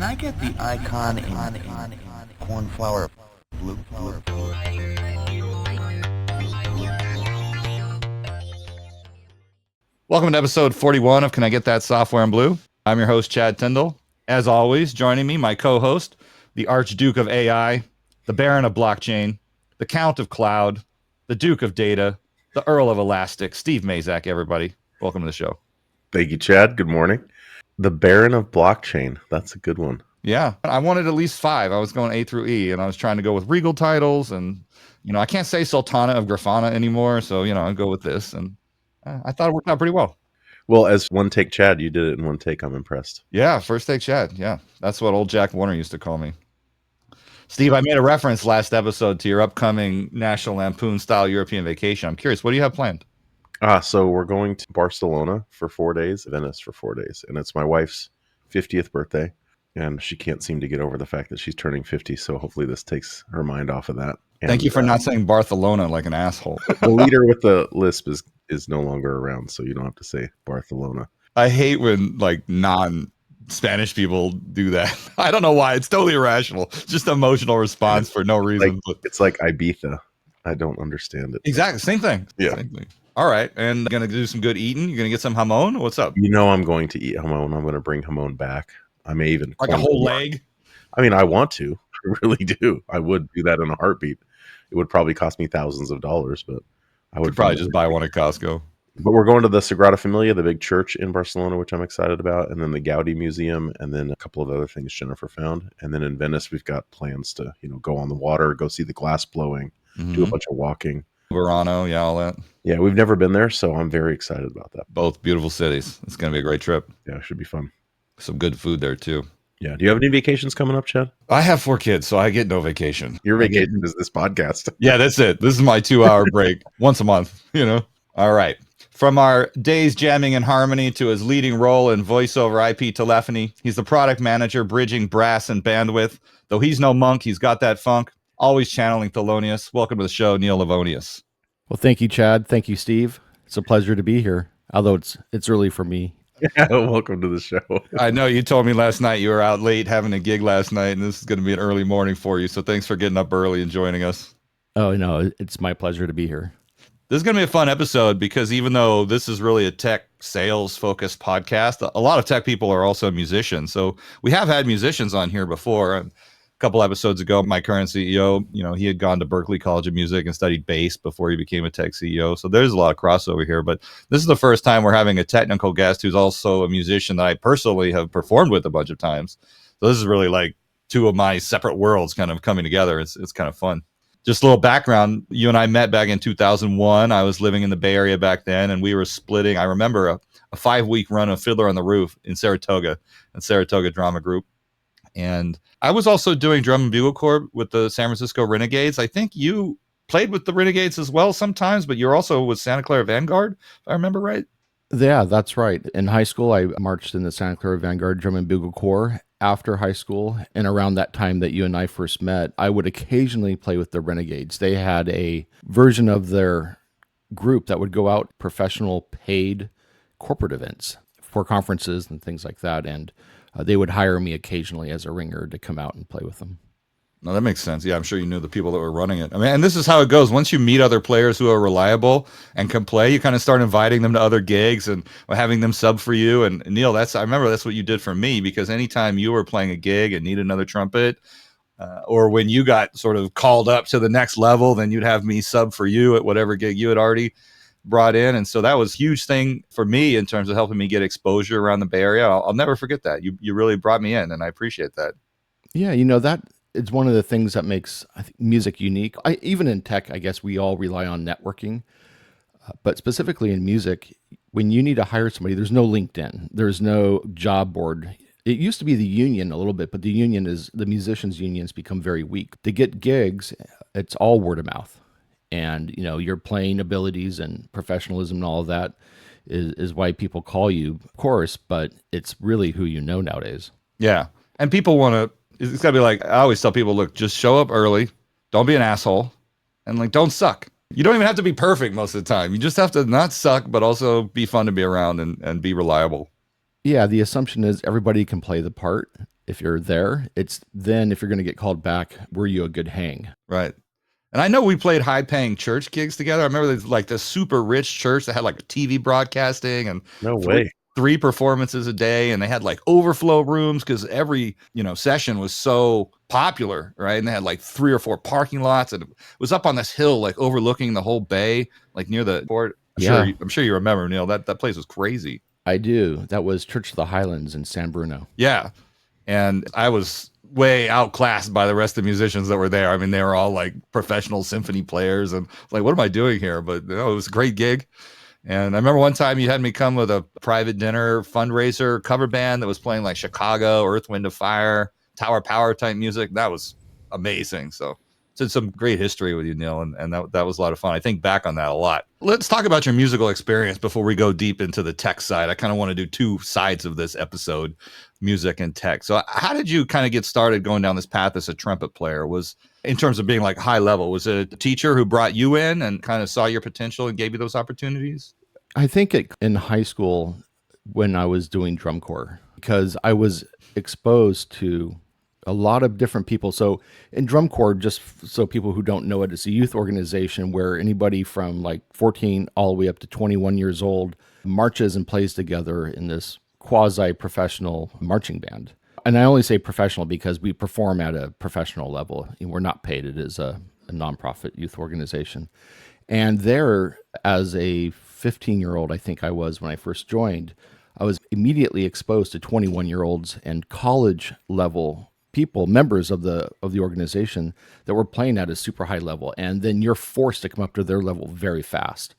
I get the icon in cornflower blue? Welcome to episode 41 of Can I Get That Software in Blue? I'm your host, Chad Tyndall. As always, joining me, my co-host, the Archduke of AI, the Baron of Blockchain, the Count of Cloud, the Duke of Data, the Earl of Elastic, Steve Mazak, everybody. Welcome to the show. Thank you, Chad. Good morning. The Baron of Blockchain. That's a good one. Yeah, I wanted at least 5. I was going A through E, and I was trying to go with regal titles, and, I can't say Sultana of Grafana anymore, so, I'll go with this, and I thought it worked out pretty well. Well, as one take Chad, you did it in one take. I'm impressed. Yeah, first take Chad. Yeah, that's what old Jack Warner used to call me. Steve, I made a reference last episode to your upcoming National Lampoon-style European vacation. I'm curious, what do you have planned? So we're going to Barcelona for 4 days, Venice for 4 days, and it's my wife's 50th birthday, and she can't seem to get over the fact that she's turning 50, so hopefully this takes her mind off of that. And, thank you for not saying Barcelona like an asshole. The leader with the lisp is no longer around, so you don't have to say Barcelona. I hate when non-Spanish people do that. I don't know why. It's totally irrational. It's just an emotional response for no reason. It's like Ibiza. I don't understand it. Exactly. Same thing. Yeah. Same thing. All right. And going to do some good eating? You're going to get some jamon? What's up? I'm going to eat jamon. I'm going to bring jamon back. I may even... Like a whole leg? I mean, I want to. I really do. I would do that in a heartbeat. It would probably cost me thousands of dollars, but I would probably just buy one at Costco. But we're going to the Sagrada Familia, the big church in Barcelona, which I'm excited about, and then the Gaudi Museum, and then a couple of other things Jennifer found. And then in Venice, we've got plans to, go on the water, go see the glass blowing, do a bunch of walking. Verano, yeah, all that. Yeah, we've never been there, so I'm very excited about that. Both beautiful cities. It's going to be a great trip. Yeah, it should be fun. Some good food there, too. Yeah. Do you have any vacations coming up, Chad? I have 4 kids, so I get no vacation. Your vacation is this podcast. Yeah, that's it. This is my 2-hour break once a month, All right. From our days jamming in harmony to his leading role in voice-over IP telephony, he's the product manager bridging brass and bandwidth. Though he's no monk, he's got that funk. Always channeling Thelonious. Welcome to the show, Niel Levonius. Well, thank you, Chad. Thank you, Steve. It's a pleasure to be here, although it's early for me. Yeah, welcome to the show. I know you told me last night you were out late having a gig last night, and this is going to be an early morning for you. So thanks for getting up early and joining us. Oh, no, it's my pleasure to be here. This is going to be a fun episode because even though this is really a tech sales focused podcast, a lot of tech people are also musicians. So we have had musicians on here before. A couple episodes ago, my current CEO, he had gone to Berklee College of Music and studied bass before he became a tech CEO. So there's a lot of crossover here, but this is the first time we're having a technical guest who's also a musician that I personally have performed with a bunch of times. So this is really like 2 of my separate worlds kind of coming together. It's kind of fun. Just a little background. You and I met back in 2001. I was living in the Bay Area back then, and we were splitting. I remember a 5-week run of Fiddler on the Roof in Saratoga and Saratoga Drama Group. And I was also doing drum and bugle corps with the San Francisco Renegades. I think you played with the Renegades as well sometimes, but you're also with Santa Clara Vanguard, if I remember right. Yeah, that's right. In high school, I marched in the Santa Clara Vanguard Drum and Bugle Corps. After high school, and around that time that you and I first met, I would occasionally play with the Renegades. They had a version of their group that would go out professional paid corporate events for conferences and things like that, and they would hire me occasionally as a ringer to come out and play with them. No, that makes sense. Yeah, I'm sure you knew the people that were running it. I mean, and this is how it goes. Once you meet other players who are reliable and can play, you kind of start inviting them to other gigs and having them sub for you. And Neil, I remember that's what you did for me, because anytime you were playing a gig and needed another trumpet, or when you got sort of called up to the next level, then you'd have me sub for you at whatever gig you had already brought in. And so that was a huge thing for me in terms of helping me get exposure around the Bay Area. I'll never forget that. You really brought me in, and I appreciate that. Yeah, that it's one of the things that makes, I think, music unique. Even in tech, I guess we all rely on networking, but specifically in music, when you need to hire somebody, there's no LinkedIn, there's no job board. It used to be the union a little bit, but the musicians' unions become very weak. To get gigs, it's all word of mouth, and your playing abilities and professionalism and all of that is why people call you, of course, but it's really who you know nowadays. Yeah, and people want to. It's got to be like, I always tell people, look, just show up early. Don't be an asshole. And don't suck. You don't even have to be perfect most of the time. You just have to not suck, but also be fun to be around and be reliable. Yeah, the assumption is everybody can play the part. if you're there. It's then if you're going to get called back, were you a good hang? Right. And I know we played high-paying church gigs together. I remember there's like this super rich church that had like TV broadcasting and No way. three performances a day, and they had like overflow rooms because every session was so popular, right? And they had like 3 or 4 parking lots, and it was up on this hill, like overlooking the whole bay, like near the port. I'm sure you remember, Neil. That place was crazy. I do. That was Church of the Highlands in San Bruno. Yeah, and I was way outclassed by the rest of the musicians that were there. I mean, they were all like professional symphony players, and like, what am I doing here? But it was a great gig. And I remember one time you had me come with a private dinner fundraiser cover band that was playing like Chicago, Earth, Wind & Fire, Tower Power type music. That was amazing. So it's some great history with you, Neil, and that was a lot of fun. I think back on that a lot. Let's talk about your musical experience before we go deep into the tech side. I kind of want to do 2 sides of this episode, music and tech. So how did you kind of get started going down this path as a trumpet player? Was in terms of being like high level, was it a teacher who brought you in and kind of saw your potential and gave you those opportunities? I think in high school when I was doing drum corps, because I was exposed to a lot of different people. So in drum corps, just so people who don't know it, it's a youth organization where anybody from like 14 all the way up to 21 years old marches and plays together in this quasi-professional marching band. And I only say professional because we perform at a professional level. We're not paid. It is a nonprofit youth organization. And there, as a 15-year-old, I think I was when I first joined, I was immediately exposed to 21-year-olds and college-level people, members of the organization that were playing at a super high level. And then you're forced to come up to their level very fast.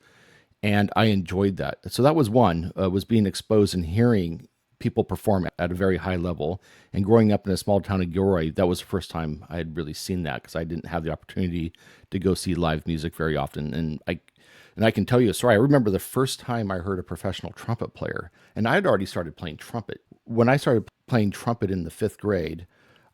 And I enjoyed that. So that was one, was being exposed and hearing people perform at a very high level. And growing up in a small town of Gilroy, that was the first time I had really seen that because I didn't have the opportunity to go see live music very often. And I can tell you a story. I remember the first time I heard a professional trumpet player, and I had already started playing trumpet. When I started playing trumpet in the 5th grade,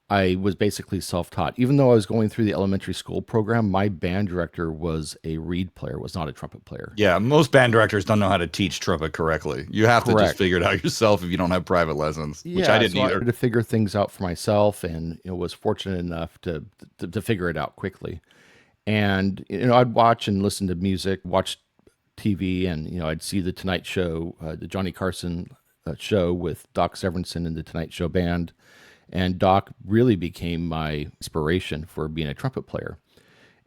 I was basically self-taught. Even though I was going through the elementary school program, my band director was a reed player, was not a trumpet player. Yeah, most band directors don't know how to teach trumpet correctly. You have to just figure it out yourself if you don't have private lessons, which I didn't either. I had to figure things out for myself, and was fortunate enough to figure it out quickly. And I'd watch and listen to music, watch TV, and I'd see the Tonight Show, the Johnny Carson show with Doc Severinsen and the Tonight Show band. And Doc really became my inspiration for being a trumpet player.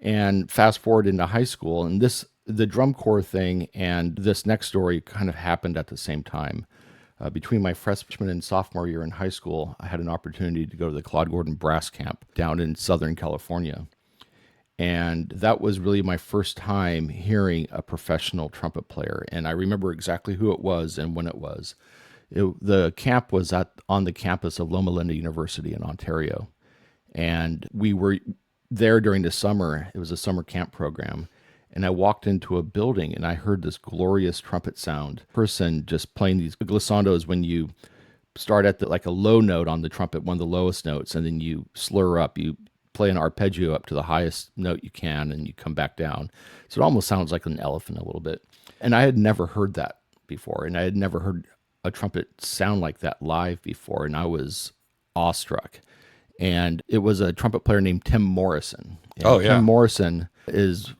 And fast forward into high school, and the drum corps thing and this next story kind of happened at the same time. Between my freshman and sophomore year in high school, I had an opportunity to go to the Claude Gordon Brass Camp down in Southern California. And that was really my first time hearing a professional trumpet player. And I remember exactly who it was and when it was. The camp was on the campus of Loma Linda University in Ontario. And we were there during the summer. It was a summer camp program. And I walked into a building and I heard this glorious trumpet sound. Person just playing these glissandos when you start at like a low note on the trumpet, one of the lowest notes, and then you slur up. You play an arpeggio up to the highest note you can, and you come back down. So it almost sounds like an elephant a little bit. And I had never heard that before, and I had never heard a trumpet sound like that live before, and I was awestruck. And it was a trumpet player named Tim Morrison. And Tim Morrison is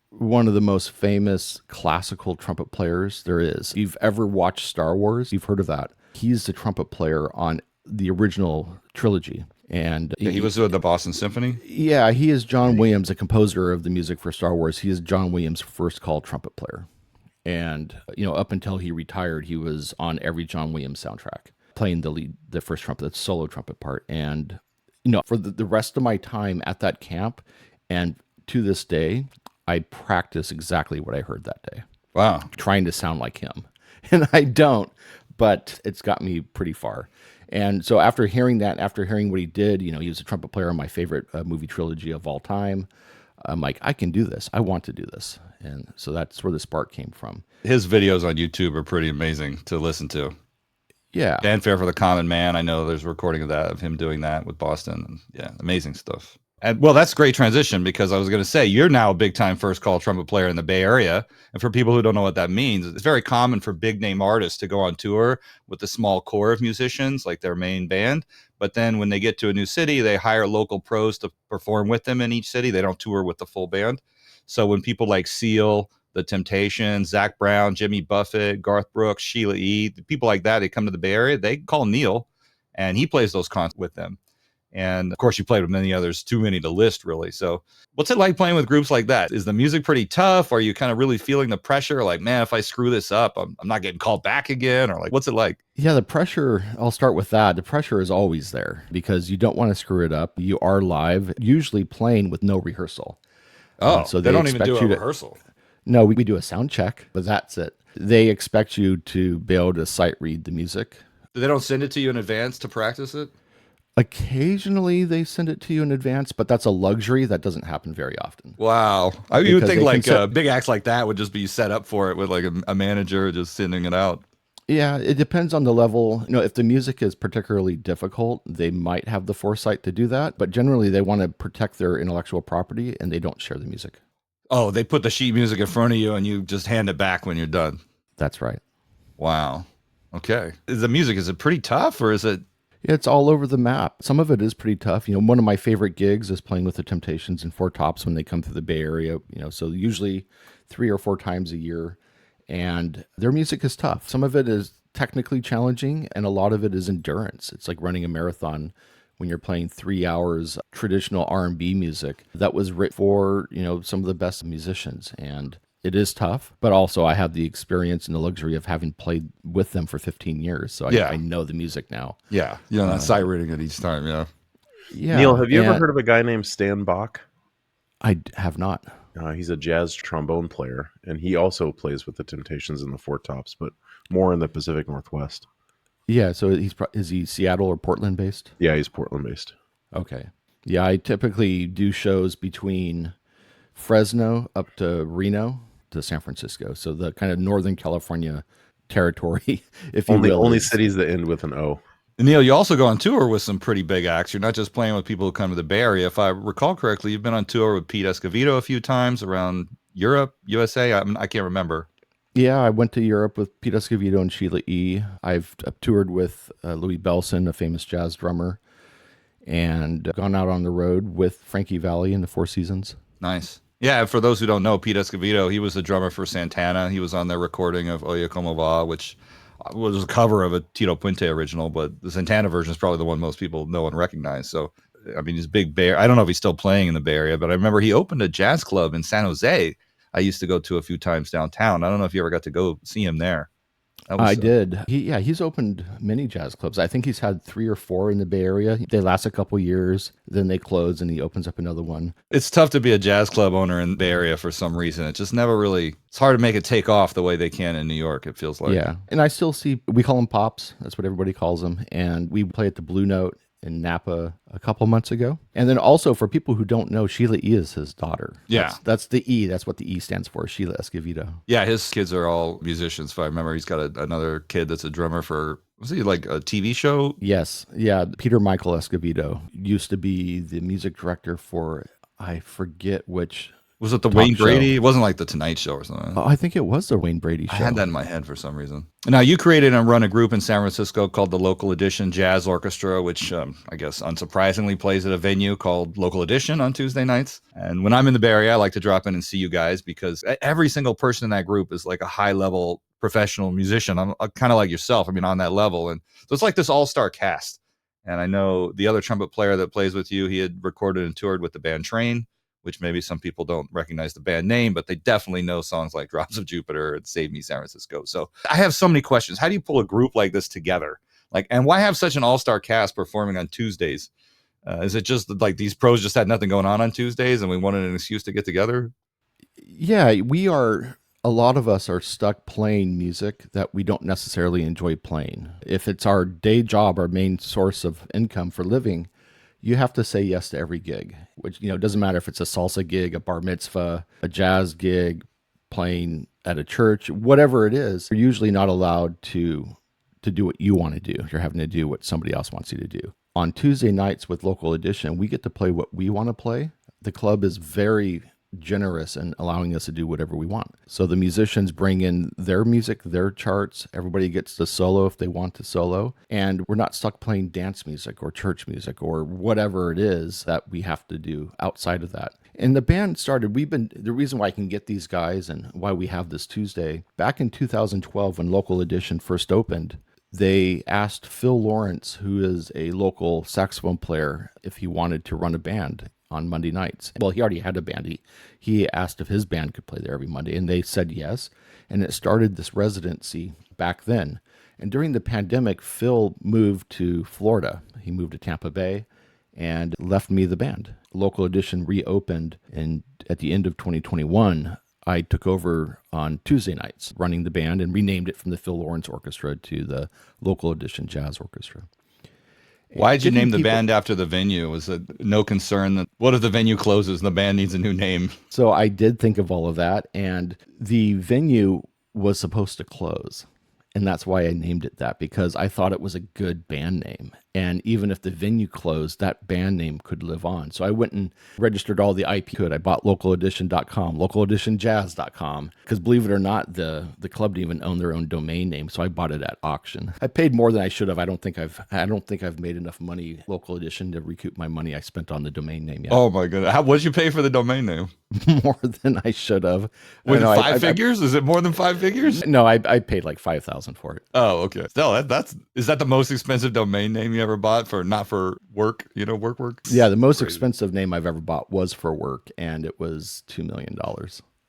one of the most famous classical trumpet players there is. If you've ever watched Star Wars, you've heard of that. He's the trumpet player on the original trilogy. And he was with the Boston Symphony? Yeah, he is John Williams, the composer of the music for Star Wars. He is John Williams' first call trumpet player. And, up until he retired, he was on every John Williams soundtrack, playing the first trumpet, the solo trumpet part. And, for the rest of my time at that camp, and to this day, I practice exactly what I heard that day. Wow. Trying to sound like him. And I don't, but it's got me pretty far. And so after hearing that, after hearing what he did, he was a trumpet player in my favorite movie trilogy of all time. I'm like, I can do this. I want to do this. And so that's where the spark came from. His videos on YouTube are pretty amazing to listen to. Yeah. Fanfare for the Common Man. I know there's a recording of him doing that with Boston. Yeah, amazing stuff. And well, that's a great transition because I was going to say you're now a big time first call trumpet player in the Bay Area. And for people who don't know what that means, it's very common for big name artists to go on tour with a small core of musicians, like their main band. But then when they get to a new city, they hire local pros to perform with them in each city. They don't tour with the full band. So when people like Seal, The Temptations, Zac Brown, Jimmy Buffett, Garth Brooks, Sheila E., people like that, they come to the Bay Area, they call Niel and he plays those concerts with them. And of course, you played with many others, too many to list, really. So what's it like playing with groups like that? Is the music pretty tough? Are you kind of really feeling the pressure? Like, man, if I screw this up, I'm not getting called back again? Or like, what's it like? Yeah, the pressure, I'll start with that. The pressure is always there because you don't want to screw it up. You are live, usually playing with no rehearsal. Oh, so they don't even do a rehearsal. No, we do a sound check, but that's it. They expect you to be able to sight read the music. They don't send it to you in advance to practice it? Occasionally they send it to you in advance, but that's a luxury that doesn't happen very often. Wow. You would Because think they like can big acts like that would just be set up for it with like a manager just sending it out. Yeah, it depends on the level. If the music is particularly difficult, they might have the foresight to do that, but generally they want to protect their intellectual property and they don't share the music. Oh, they put the sheet music in front of you and you just hand it back when you're done. That's right. Wow. Okay. Is it pretty tough or is it? Yeah, it's all over the map. Some of it is pretty tough. One of my favorite gigs is playing with the Temptations in Four Tops when they come through the Bay Area, so usually 3 or 4 times a year. And their music is tough. Some of it is technically challenging and a lot of it is endurance. It's like running a marathon when you're playing 3 hours traditional R&B music that was written for, some of the best musicians. And it is tough, but also I have the experience and the luxury of having played with them for 15 years. So I know the music now. Yeah. Not sight reading it each time. Yeah. Yeah. Neil, have you ever heard of a guy named Stan Bach? I have not. He's a jazz trombone player, and he also plays with the Temptations and the Four Tops, but more in the Pacific Northwest. Yeah, so is he Seattle or Portland based? Yeah, he's Portland based. Okay. Yeah, I typically do shows between Fresno up to Reno to San Francisco. So the kind of Northern California territory, if you will. Only cities that end with an O. Neil, you also go on tour with some pretty big acts. You're not just playing with people who come to the Bay Area. If I recall correctly, you've been on tour with Pete Escovedo a few times around Europe, USA. I can't remember. Yeah, I went to Europe with Pete Escovedo and Sheila E. I've toured with Louis Bellson, a famous jazz drummer, and gone out on the road with Frankie Valli in the Four Seasons. Nice. Yeah, for those who don't know, Pete Escovedo, he was the drummer for Santana. He was on their recording of Oye Como Va, which was a cover of a Tito Puente original, but the Santana version is probably the one most people know and recognize. So, I mean, he's big Bay. I don't know if he's still playing in the Bay Area, but I remember he opened a jazz club in San Jose. I used to go to a few times downtown. I don't know if you ever got to go see him there. I did. He's opened many jazz clubs. I think he's had 3 or 4 in the Bay Area. They last a couple years, then they close, and he opens up another one. It's tough to be a jazz club owner in the Bay Area for some reason. It just never really, it's hard to make it take off the way they can in New York, it feels like. Yeah, and I still see, we call them Pops. That's what everybody calls them. And we play at the Blue Note in Napa a couple months ago. And then also for people who don't know, Sheila E. is his daughter. Yeah. That's the E. That's what the E stands for, Sheila Escovedo. Yeah, his kids are all musicians. If I remember, he's got another kid that's a drummer for, was he like a TV show? Yes. Yeah. Peter Michael Escovedo used to be the music director for, I forget which. Was it the Wayne Brady? It wasn't like the Tonight Show or something. Oh, I think it was the Wayne Brady show. I had that in my head for some reason. Now, you created and run a group in San Francisco called the Local Edition Jazz Orchestra, which I guess unsurprisingly plays at a venue called Local Edition on Tuesday nights. And when I'm in the Bay Area, I like to drop in and see you guys because every single person in that group is like a high-level professional musician. I'm kind of like yourself. I mean, on that level. And so it's like this all-star cast. And I know the other trumpet player that plays with you, he had recorded and toured with the band Train, which maybe some people don't recognize the band name, but they definitely know songs like Drops of Jupiter and Save Me San Francisco. So I have so many questions. How do you pull a group like this together? And why have such an all-star cast performing on Tuesdays? Is it just like these pros just had nothing going on Tuesdays and we wanted an excuse to get together? Yeah, a lot of us are stuck playing music that we don't necessarily enjoy playing. If it's our day job, our main source of income for living, you have to say yes to every gig, which, doesn't matter if it's a salsa gig, a bar mitzvah, a jazz gig, playing at a church, whatever it is. You're usually not allowed to do what you want to do. You're having to do what somebody else wants you to do. On Tuesday nights with Local Edition, we get to play what we want to play. The club is very generous in allowing us to do whatever we want. So the musicians bring in their music, their charts. Everybody gets to solo if they want to solo. And we're not stuck playing dance music or church music or whatever it is that we have to do outside of that. And the band started, the reason why I can get these guys and why we have this Tuesday, back in 2012 when Local Edition first opened, they asked Phil Lawrence, who is a local saxophone player, if he wanted to run a band on Monday nights. Well, he already had a band. He asked if his band could play there every Monday, and they said yes. And it started this residency back then. And during the pandemic, Phil moved to Florida. He moved to Tampa Bay and left me the band. Local Edition reopened, and at the end of 2021, I took over on Tuesday nights, running the band, and renamed it from the Phil Lawrence Orchestra to the Local Edition Jazz Orchestra. Why did you name the band after the venue? Was it no concern that what if the venue closes and the band needs a new name? So I did think of all of that, and the venue was supposed to close. And that's why I named it that, because I thought it was a good band name. And even if the venue closed, that band name could live on. So I went and registered all the IP code. I bought localedition.com, localeditionjazz.com, because believe it or not, the club didn't even own their own domain name. So I bought it at auction. I paid more than I should have. I don't think I've made enough money, Local Edition, to recoup my money I spent on the domain name yet. Oh my goodness. What did you pay for the domain name? More than I should have. Was it five figures? Is it more than 5 figures? No, I paid like $5,000 for it. Oh, okay. Still, is that the most expensive domain name you ever bought not for work? Work. Yeah, the most expensive name I've ever bought was for work, and it was $2 million.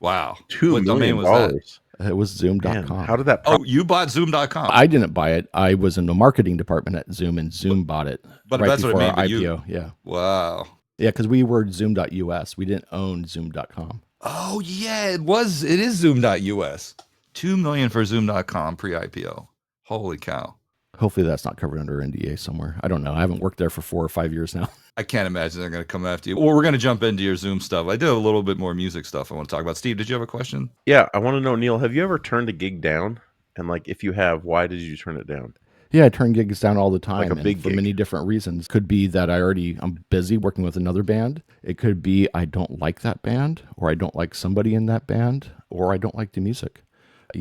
Wow. What domain was that? It was Zoom.com. Man, how did that? You bought Zoom.com. I didn't buy it. I was in the marketing department at Zoom, and Zoom bought it. But right that's before what it our made. IPO. Yeah. Wow. Yeah, because we were Zoom.us. We didn't own Zoom.com. Oh yeah, it is Zoom.us. $2 million for Zoom.com pre-IPO. Holy cow. Hopefully that's not covered under NDA somewhere. I don't know. I haven't worked there for 4 or 5 years now. I can't imagine they're going to come after you. Well, we're going to jump into your Zoom stuff. I did a little bit more music stuff I want to talk about. Steve, did you have a question? Yeah, I want to know, Neil, have you ever turned a gig down? And if you have, why did you turn it down? Yeah, I turn gigs down all the time. Like a big for gig. many different reasons. Could be that I'm busy working with another band. It could be I don't like that band, or I don't like somebody in that band, or I don't like the music.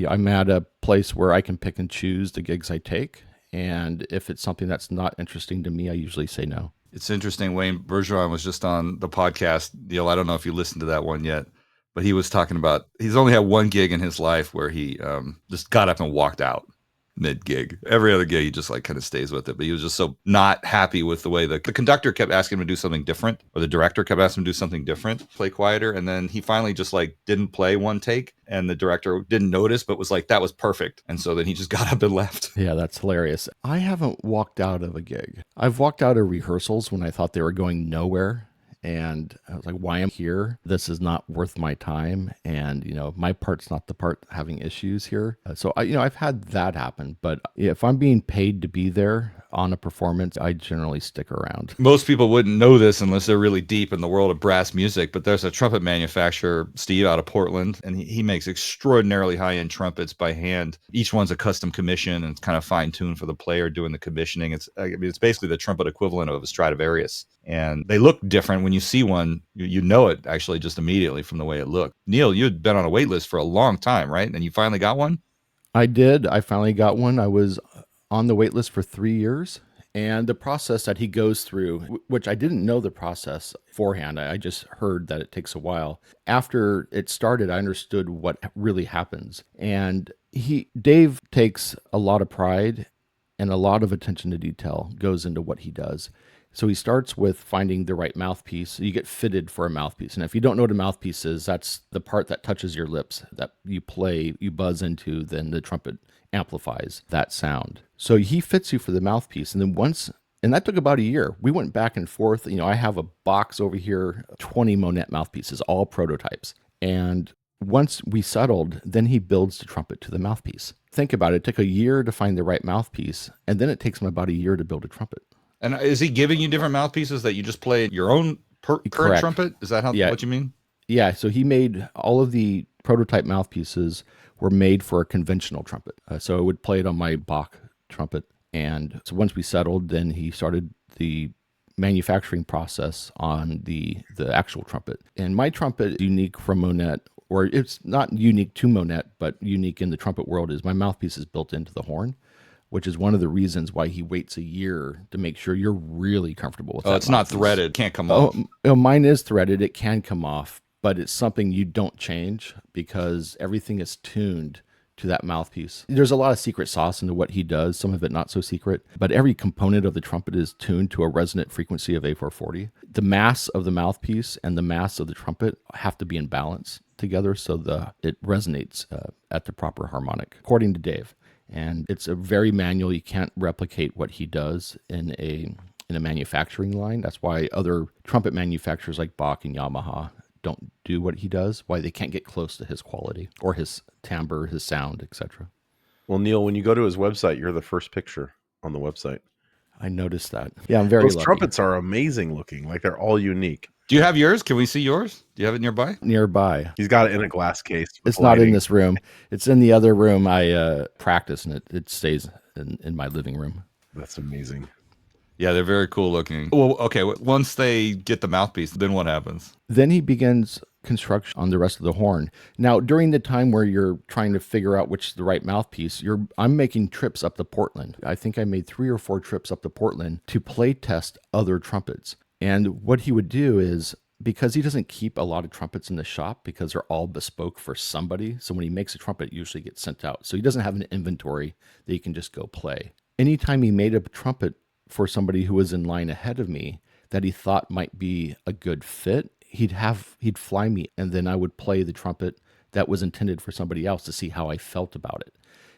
I'm at a place where I can pick and choose the gigs I take. And if it's something that's not interesting to me, I usually say no. It's interesting. Wayne Bergeron was just on the podcast. Neil, I don't know if you listened to that one yet, but he was talking about he's only had one gig in his life where he just got up and walked out mid-gig. Every other gig, he just kind of stays with it. But he was just so not happy with the way the conductor kept asking him to do something different, or the director kept asking him to do something different, play quieter. And then he finally just didn't play one take. And the director didn't notice, but was like, that was perfect. And so then he just got up and left. Yeah, that's hilarious. I haven't walked out of a gig. I've walked out of rehearsals when I thought they were going nowhere. And I was like, why am I here? This is not worth my time. And, my part's not the part having issues here. So, I've had that happen. But if I'm being paid to be there on a performance, I generally stick around. Most people wouldn't know this unless they're really deep in the world of brass music. But there's a trumpet manufacturer, Steve, out of Portland, and he makes extraordinarily high-end trumpets by hand. Each one's a custom commission, and it's kind of fine-tuned for the player doing the commissioning. It's basically the trumpet equivalent of a Stradivarius. And they look different. When you see one, you know it actually just immediately from the way it looked. Neil, you had been on a wait list for a long time, right? And you finally got one? I did. I finally got one. I was on the wait list for 3 years. And the process that he goes through, which I didn't know the process beforehand, I just heard that it takes a while. After it started, I understood what really happens. And Dave takes a lot of pride and a lot of attention to detail goes into what he does. So he starts with finding the right mouthpiece. You get fitted for a mouthpiece. And if you don't know what a mouthpiece is, that's the part that touches your lips that you play, you buzz into, then the trumpet amplifies that sound. So he fits you for the mouthpiece. And then and that took about a year. We went back and forth. I have a box over here, 20 Monette mouthpieces, all prototypes. And once we settled, then he builds the trumpet to the mouthpiece. Think about it. It took a year to find the right mouthpiece. And then it takes him about a year to build a trumpet. And is he giving you different mouthpieces that you just play your own current Correct. trumpet? Is that what you mean? Yeah. So he made all of the prototype mouthpieces were made for a conventional trumpet. So I would play it on my Bach trumpet. And so once we settled, then he started the manufacturing process on the actual trumpet. And my trumpet, unique from Monette, or it's not unique to Monette, but unique in the trumpet world, is my mouthpiece is built into the horn, which is one of the reasons why he waits a year to make sure you're really comfortable with that. Oh, it's not mouthpiece. threaded. Can't come off. Mine is threaded. It can come off, but it's something you don't change because everything is tuned to that mouthpiece. There's a lot of secret sauce into what he does, some of it not so secret, but every component of the trumpet is tuned to a resonant frequency of A440. The mass of the mouthpiece and the mass of the trumpet have to be in balance together so it resonates at the proper harmonic, according to Dave. And it's a very manual. You can't replicate what he does in a manufacturing line. That's why other trumpet manufacturers like Bach and Yamaha don't do what he does, why they can't get close to his quality or his timbre, his sound, etc. Well, Neil, when you go to his website, you're the first picture on the website. I noticed that. Yeah, I'm very Those lucky. trumpets are amazing looking. Like they're all unique. Do you have yours? Can we see yours? Do you have it nearby? Nearby. He's got it in a glass case. It's not in this room. It's in the other room I practice, and it stays in my living room. That's amazing. Yeah, they're very cool looking. Well, okay, once they get the mouthpiece, then what happens? Then he begins construction on the rest of the horn. Now, during the time where you're trying to figure out which is the right mouthpiece, I'm making trips up to Portland. I think I made 3 or 4 trips up to Portland to play test other trumpets. And what he would do is, because he doesn't keep a lot of trumpets in the shop because they're all bespoke for somebody, so when he makes a trumpet, it usually gets sent out. So he doesn't have an inventory that he can just go play. Anytime he made a trumpet for somebody who was in line ahead of me that he thought might be a good fit, he'd fly me, and then I would play the trumpet that was intended for somebody else to see how I felt about it.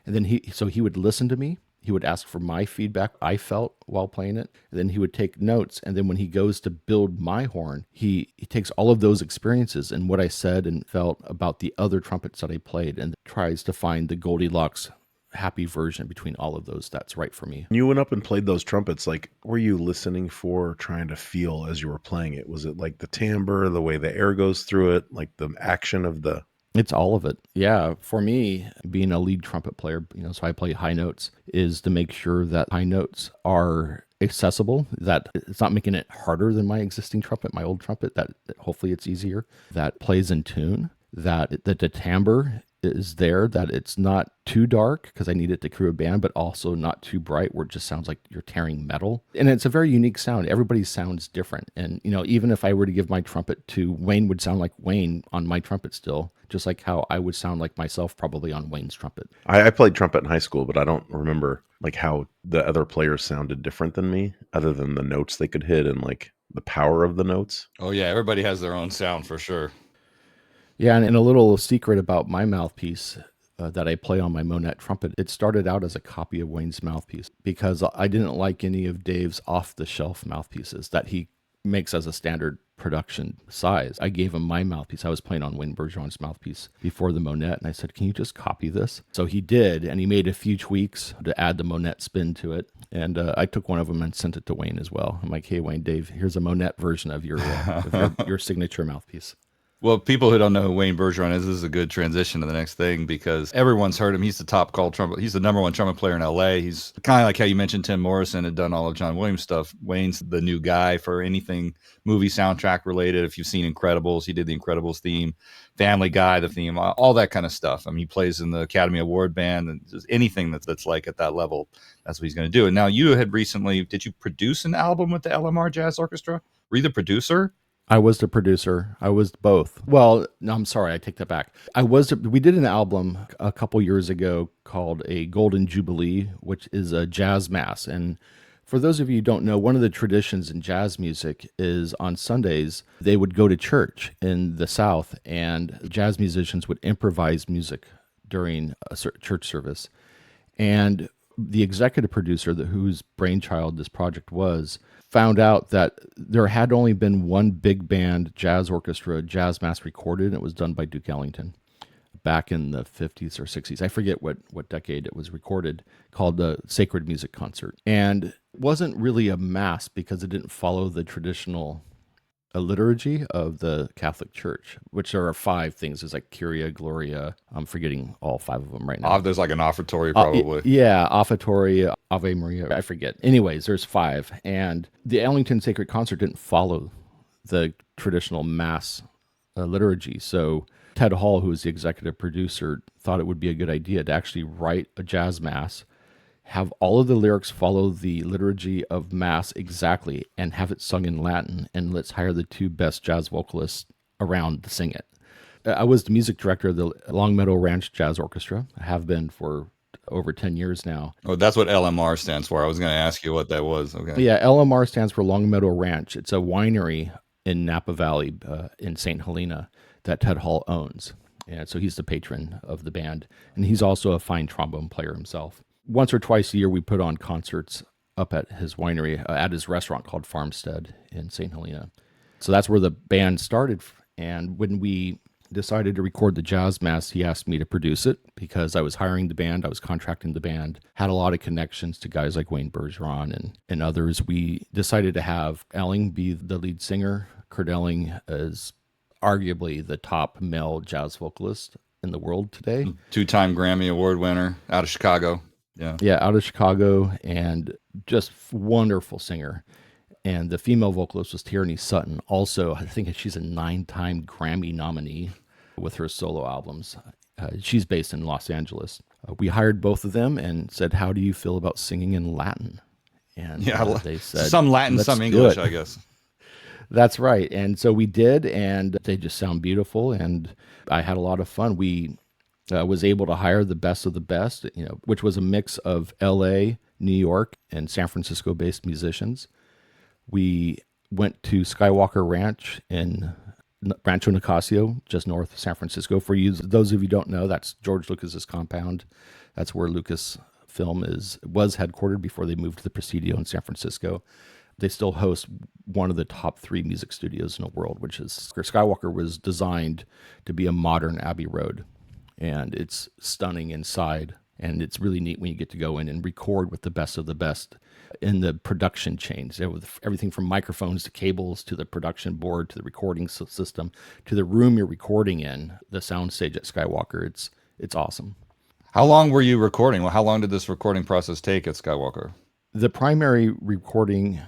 And then he would listen to me. He would ask for my feedback I felt while playing it. And then he would take notes. And then when he goes to build my horn, he takes all of those experiences and what I said and felt about the other trumpets that I played and tries to find the Goldilocks happy version between all of those that's right for me. When you went up and played those trumpets, like, were you listening for, trying to feel as you were playing it? Was it like the timbre, the way the air goes through it, like the action of the... It's all of it. Yeah. For me, being a lead trumpet player, so I play high notes, is to make sure that high notes are accessible, that it's not making it harder than my existing trumpet, my old trumpet, that hopefully it's easier, that plays in tune, that the timbre is there, that it's not too dark because I need it to crew a band, but also not too bright where it just sounds like you're tearing metal. And it's a very unique sound. Everybody sounds different. And, even if I were to give my trumpet to Wayne, would sound like Wayne on my trumpet still, just like how I would sound like myself probably on Wayne's trumpet. I played trumpet in high school, but I don't remember like how the other players sounded different than me, other than the notes they could hit and like the power of the notes. Oh yeah, everybody has their own sound for sure. Yeah, and a little secret about my mouthpiece that I play on my Monette trumpet, it started out as a copy of Wayne's mouthpiece because I didn't like any of Dave's off-the-shelf mouthpieces that he makes as a standard production size. I gave him my mouthpiece. I was playing on Wayne Bergeron's mouthpiece before the Monette, and I said, can you just copy this? So he did, and he made a few tweaks to add the Monette spin to it, and I took one of them and sent it to Wayne as well. I'm like, hey, Wayne, Dave, here's a Monette version of your signature mouthpiece. Well, people who don't know who Wayne Bergeron is, this is a good transition to the next thing because everyone's heard him. He's the top call trumpet. He's the number 1 trumpet player in LA. He's kind of like how you mentioned Tim Morrison had done all of John Williams stuff. Wayne's the new guy for anything movie soundtrack related. If you've seen Incredibles, he did the Incredibles theme, Family Guy, the theme, all that kind of stuff. I mean, he plays in the Academy Award band and just anything that's like at that level, that's what he's going to do. And now you had recently, did you produce an album with the LMR Jazz Orchestra? Were you the producer? I was the producer. I was both. Well, no, I'm sorry. I take that back. We did an album a couple years ago called A Golden Jubilee, which is a jazz mass. And for those of you who don't know, one of the traditions in jazz music is on Sundays, they would go to church in the South and jazz musicians would improvise music during a church service. And the executive producer whose brainchild this project was found out that there had only been one big band jazz orchestra jazz mass recorded, and it was done by Duke Ellington back in the 50s or 60s. I forget what decade it was recorded, called the Sacred Music Concert. And it wasn't really a mass because it didn't follow the traditional a liturgy of the Catholic Church, which there are 5 things. There's like Kyria, Gloria. I'm forgetting all 5 of them right now. There's like an offertory probably. Yeah, offertory, Ave Maria, I forget. Anyways, there's 5. And the Ellington Sacred Concert didn't follow the traditional Mass liturgy. So Ted Hall, who was the executive producer, thought it would be a good idea to actually write a jazz Mass, have all of the lyrics follow the liturgy of Mass exactly, and have it sung in Latin, and let's hire the 2 best jazz vocalists around to sing it. I was the music director of the Longmeadow Ranch Jazz Orchestra. I have been for over 10 years now. Oh, that's what LMR stands for. I was going to ask you what that was. Okay. Yeah, LMR stands for Longmeadow Ranch. It's a winery in Napa Valley in St. Helena that Ted Hall owns. And so he's the patron of the band. And he's also a fine trombone player himself. Once or twice a year, we put on concerts up at his winery, at his restaurant called Farmstead in St. Helena. So that's where the band started. And when we decided to record the jazz Mass, he asked me to produce it because I was hiring the band, I was contracting the band, had a lot of connections to guys like Wayne Bergeron and others. We decided to have Elling be the lead singer. Kurt Elling is arguably the top male jazz vocalist in the world today. 2-time Grammy Award winner out of Chicago. Yeah, out of Chicago, and just wonderful singer. And the female vocalist was Tierney Sutton. Also, I think she's a 9-time Grammy nominee with her solo albums. She's based in Los Angeles. We hired both of them and said, "How do you feel about singing in Latin?" And they said, some Latin, some English, I guess. That's right. And so we did, and they just sound beautiful, and I had a lot of fun. We was able to hire the best of the best, which was a mix of L.A., New York, and San Francisco-based musicians. We went to Skywalker Ranch in Rancho Nicasio, just north of San Francisco. For you, those of you who don't know, that's George Lucas's compound. That's where Lucasfilm was headquartered before they moved to the Presidio in San Francisco. They still host one of the top 3 music studios in the world, which is Skywalker was designed to be a modern Abbey Road, and it's stunning inside. And it's really neat when you get to go in and record with the best of the best in the production chains. With everything from microphones to cables to the production board to the recording system to the room you're recording in, the soundstage at Skywalker. It's awesome. How long were you recording? Well, how long did this recording process take at Skywalker? The primary recording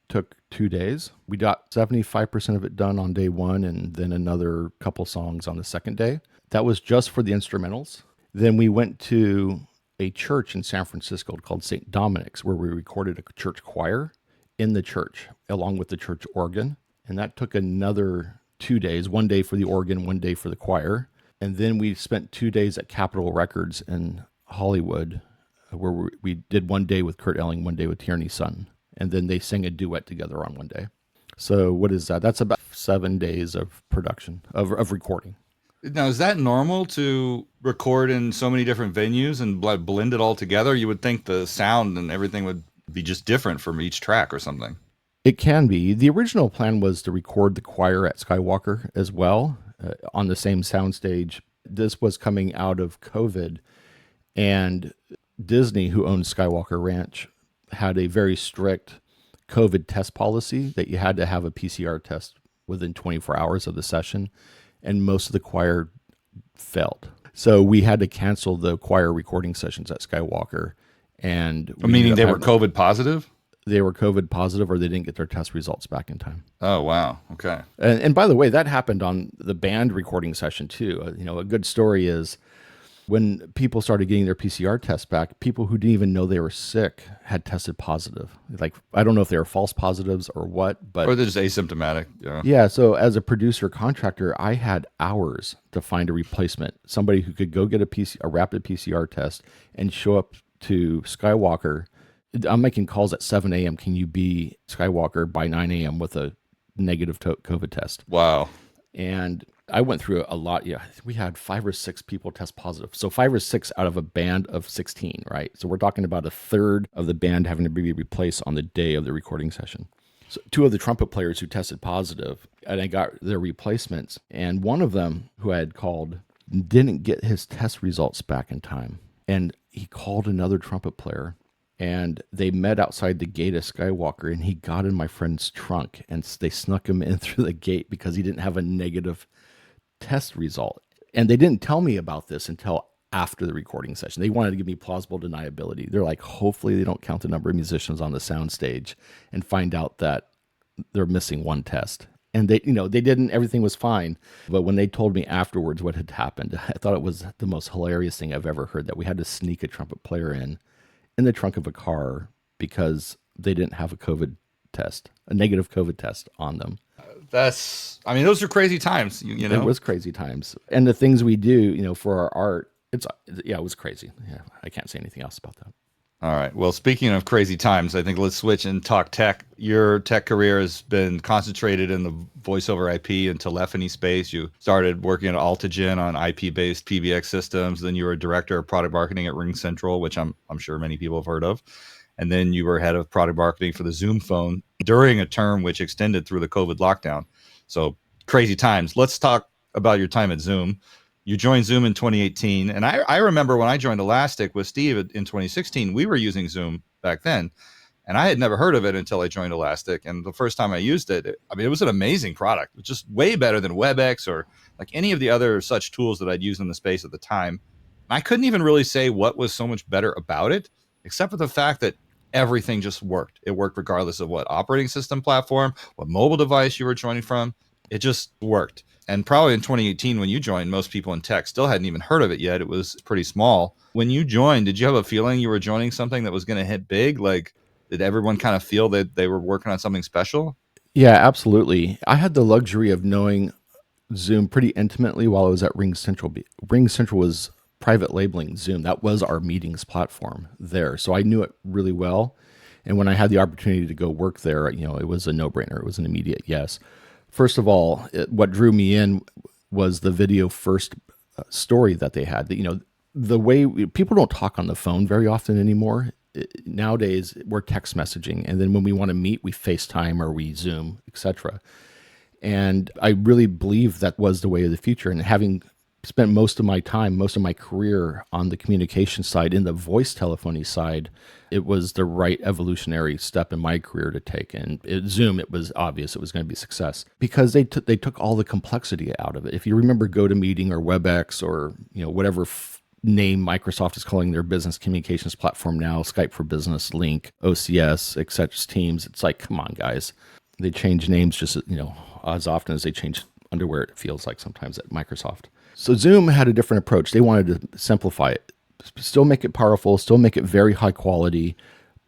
took 2 days. We got 75% of it done on day 1 and then another couple songs on the second day. That was just for the instrumentals. Then we went to a church in San Francisco called St. Dominic's, where we recorded a church choir in the church, along with the church organ. And that took another 2 days, 1 day for the organ, 1 day for the choir. And then we spent 2 days at Capitol Records in Hollywood, where we did 1 day with Kurt Elling, 1 day with Tierney Sutton. And then they sang a duet together on 1 day. So what is that? That's about 7 days of production, of recording. Now, is that normal to record in so many different venues and blend it all together? You would think the sound and everything would be just different from each track or something. It can be. The original plan was to record the choir at Skywalker as well on the same soundstage. This was coming out of COVID, and Disney, who owns Skywalker Ranch, had a very strict COVID test policy that you had to have a PCR test within 24 hours of the session. And most of the choir failed. So we had to cancel the choir recording sessions at Skywalker. And meaning they were COVID positive? They were COVID positive, or they didn't get their test results back in time. Oh, wow. Okay. And by the way, that happened on the band recording session too. A good story is when people started getting their PCR tests back, people who didn't even know they were sick had tested positive. Like, I don't know if they were false positives or what, but... Or they're just asymptomatic. Yeah, so as a producer contractor, I had hours to find a replacement. Somebody who could go get a rapid PCR test and show up to Skywalker. I'm making calls at 7 a.m. Can you be Skywalker by 9 a.m. with a negative COVID test? Wow. And I went through a lot. Yeah, we had 5 or 6 people test positive. So 5 or 6 out of a band of 16, right? So we're talking about a third of the band having to be replaced on the day of the recording session. So 2 of the trumpet players who tested positive, and I got their replacements. And one of them, who I had called, didn't get his test results back in time. And he called another trumpet player And they met outside the gate of Skywalker, and he got in my friend's trunk, and they snuck him in through the gate because he didn't have a negative test result. And they didn't tell me about this until after the recording session. They wanted to give me plausible deniability. They're like, hopefully they don't count the number of musicians on the sound stage and find out that they're missing one test. And they didn't, everything was fine. But when they told me afterwards what had happened, I thought it was the most hilarious thing I've ever heard, that we had to sneak a trumpet player in the trunk of a car because they didn't have a negative COVID test on them. Those are crazy times, you know. It was crazy times. And the things we do, for our art, it was crazy. Yeah, I can't say anything else about that. All right. Well, speaking of crazy times, I think let's switch and talk tech. Your tech career has been concentrated in the voice over IP and telephony space. You started working at Altigen on IP-based PBX systems. Then you were director of product marketing at RingCentral, which I'm sure many people have heard of. And then you were head of product marketing for the Zoom phone during a term which extended through the COVID lockdown. So crazy times. Let's talk about your time at Zoom. You joined Zoom in 2018. And I remember when I joined Elastic with Steve in 2016, we were using Zoom back then. And I had never heard of it until I joined Elastic. And the first time I used it, it was an amazing product. It was just way better than WebEx or like any of the other such tools that I'd used in the space at the time. And I couldn't even really say what was so much better about it, except for the fact that everything just worked. It worked regardless of what operating system platform, what mobile device you were joining from. It just worked. And probably in 2018, when you joined, most people in tech still hadn't even heard of it yet. It was pretty small. When you joined, did you have a feeling you were joining something that was going to hit big? Like, did everyone kind of feel that they were working on something special? Yeah, absolutely. I had the luxury of knowing Zoom pretty intimately while I was at RingCentral. RingCentral was private labeling Zoom. That was our meetings platform there. So I knew it really well. And when I had the opportunity to go work there, it was a no-brainer. It was an immediate yes. First of all, what drew me in was the video first story that they had. The way people don't talk on the phone very often anymore. Nowadays, we're text messaging. And then when we want to meet, we FaceTime or we Zoom, etc. And I really believe that was the way of the future. And having spent most of my career on the communication side, in the voice telephony side, it was the right evolutionary step in my career to take. And Zoom, it was obvious it was going to be a success because they took all the complexity out of it. If you remember GoToMeeting or WebEx or whatever name Microsoft is calling their business communications platform now, Skype for Business, Link, OCS, etc., Teams, it's like, come on, guys. They change names just as often as they change underwear, it feels like sometimes at Microsoft. So Zoom had a different approach. They wanted to simplify it, still make it powerful, still make it very high quality,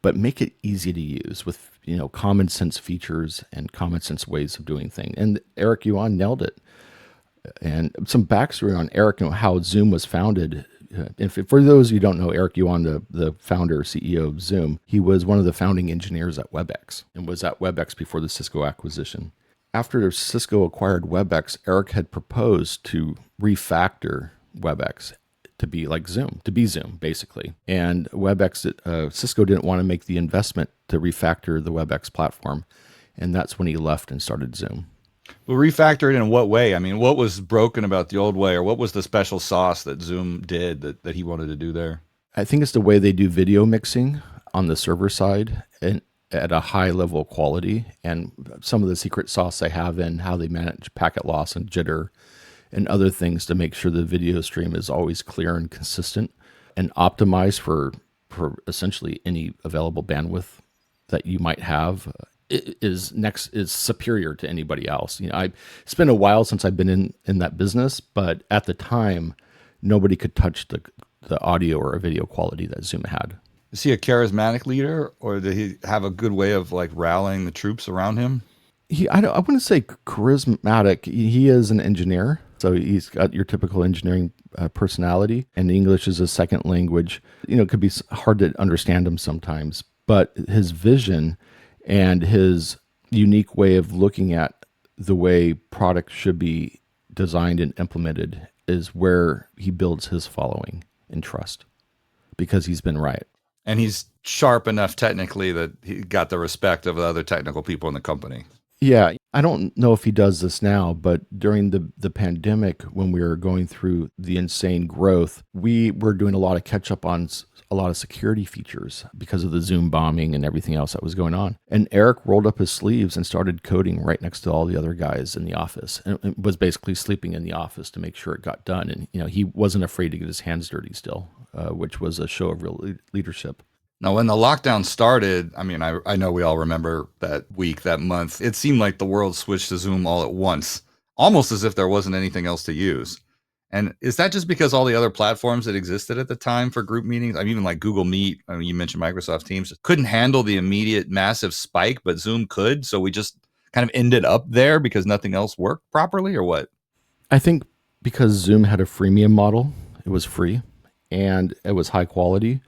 but make it easy to use with common sense features and common sense ways of doing things. And Eric Yuan nailed it. And some backstory on Eric, how Zoom was founded. And for those who don't know, Eric Yuan, the founder, CEO of Zoom, he was one of the founding engineers at WebEx and was at WebEx before the Cisco acquisition. After Cisco acquired WebEx, Eric had proposed to refactor WebEx to be like Zoom, basically. And WebEx, Cisco didn't want to make the investment to refactor the WebEx platform. And that's when he left and started Zoom. Well, refactor it in what way? What was broken about the old way, or what was the special sauce that Zoom did that he wanted to do there? I think it's the way they do video mixing on the server side and at a high level of quality, and some of the secret sauce they have in how they manage packet loss and jitter and other things to make sure the video stream is always clear and consistent and optimized for essentially any available bandwidth that you might have. Is superior to anybody else. It's been a while since I've been in that business, but at the time, nobody could touch the audio or video quality that Zoom had. Is he a charismatic leader, or did he have a good way of like rallying the troops around him? I wouldn't say charismatic. He is an engineer, so he's got your typical engineering personality, and English is a second language. It could be hard to understand him sometimes, but his vision and his unique way of looking at the way products should be designed and implemented is where he builds his following and trust, because he's been right. And he's sharp enough technically that he got the respect of the other technical people in the company. Yeah, I don't know if he does this now, but during the pandemic, when we were going through the insane growth, we were doing a lot of catch up on a lot of security features because of the Zoom bombing and everything else that was going on. And Eric rolled up his sleeves and started coding right next to all the other guys in the office, and was basically sleeping in the office to make sure it got done. And he wasn't afraid to get his hands dirty still, which was a show of real leadership. Now, when the lockdown started, I mean, I know we all remember that week, that month. It seemed like the world switched to Zoom all at once, almost as if there wasn't anything else to use. And is that just because all the other platforms that existed at the time for group meetings, I mean, even like Google Meet, I mean, you mentioned Microsoft Teams, couldn't handle the immediate massive spike, but Zoom could. So we just kind of ended up there because nothing else worked properly, or what? I think because Zoom had a freemium model, it was free and it was high quality,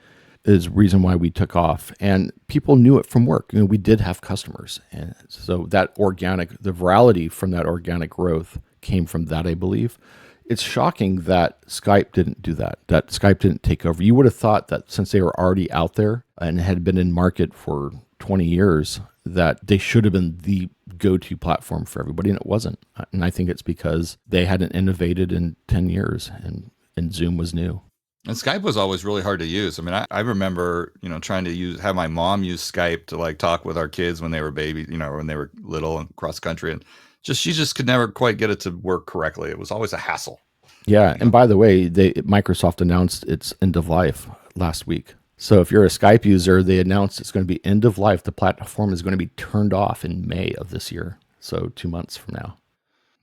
is reason why we took off. And people knew it from work. We did have customers. And so the virality from that organic growth came from that, I believe. It's shocking that Skype didn't do that Skype didn't take over. You would have thought that since they were already out there and had been in market for 20 years, that they should have been the go-to platform for everybody, and it wasn't. And I think it's because they hadn't innovated in 10 years, and Zoom was new. And Skype was always really hard to use. I mean, I remember, trying to have my mom use Skype to like talk with our kids when they were babies, when they were little and cross country, and she just could never quite get it to work correctly. It was always a hassle. Yeah, and by the way, Microsoft announced its end of life last week. So if you're a Skype user, they announced it's going to be end of life. The platform is going to be turned off in May of this year, so 2 months from now.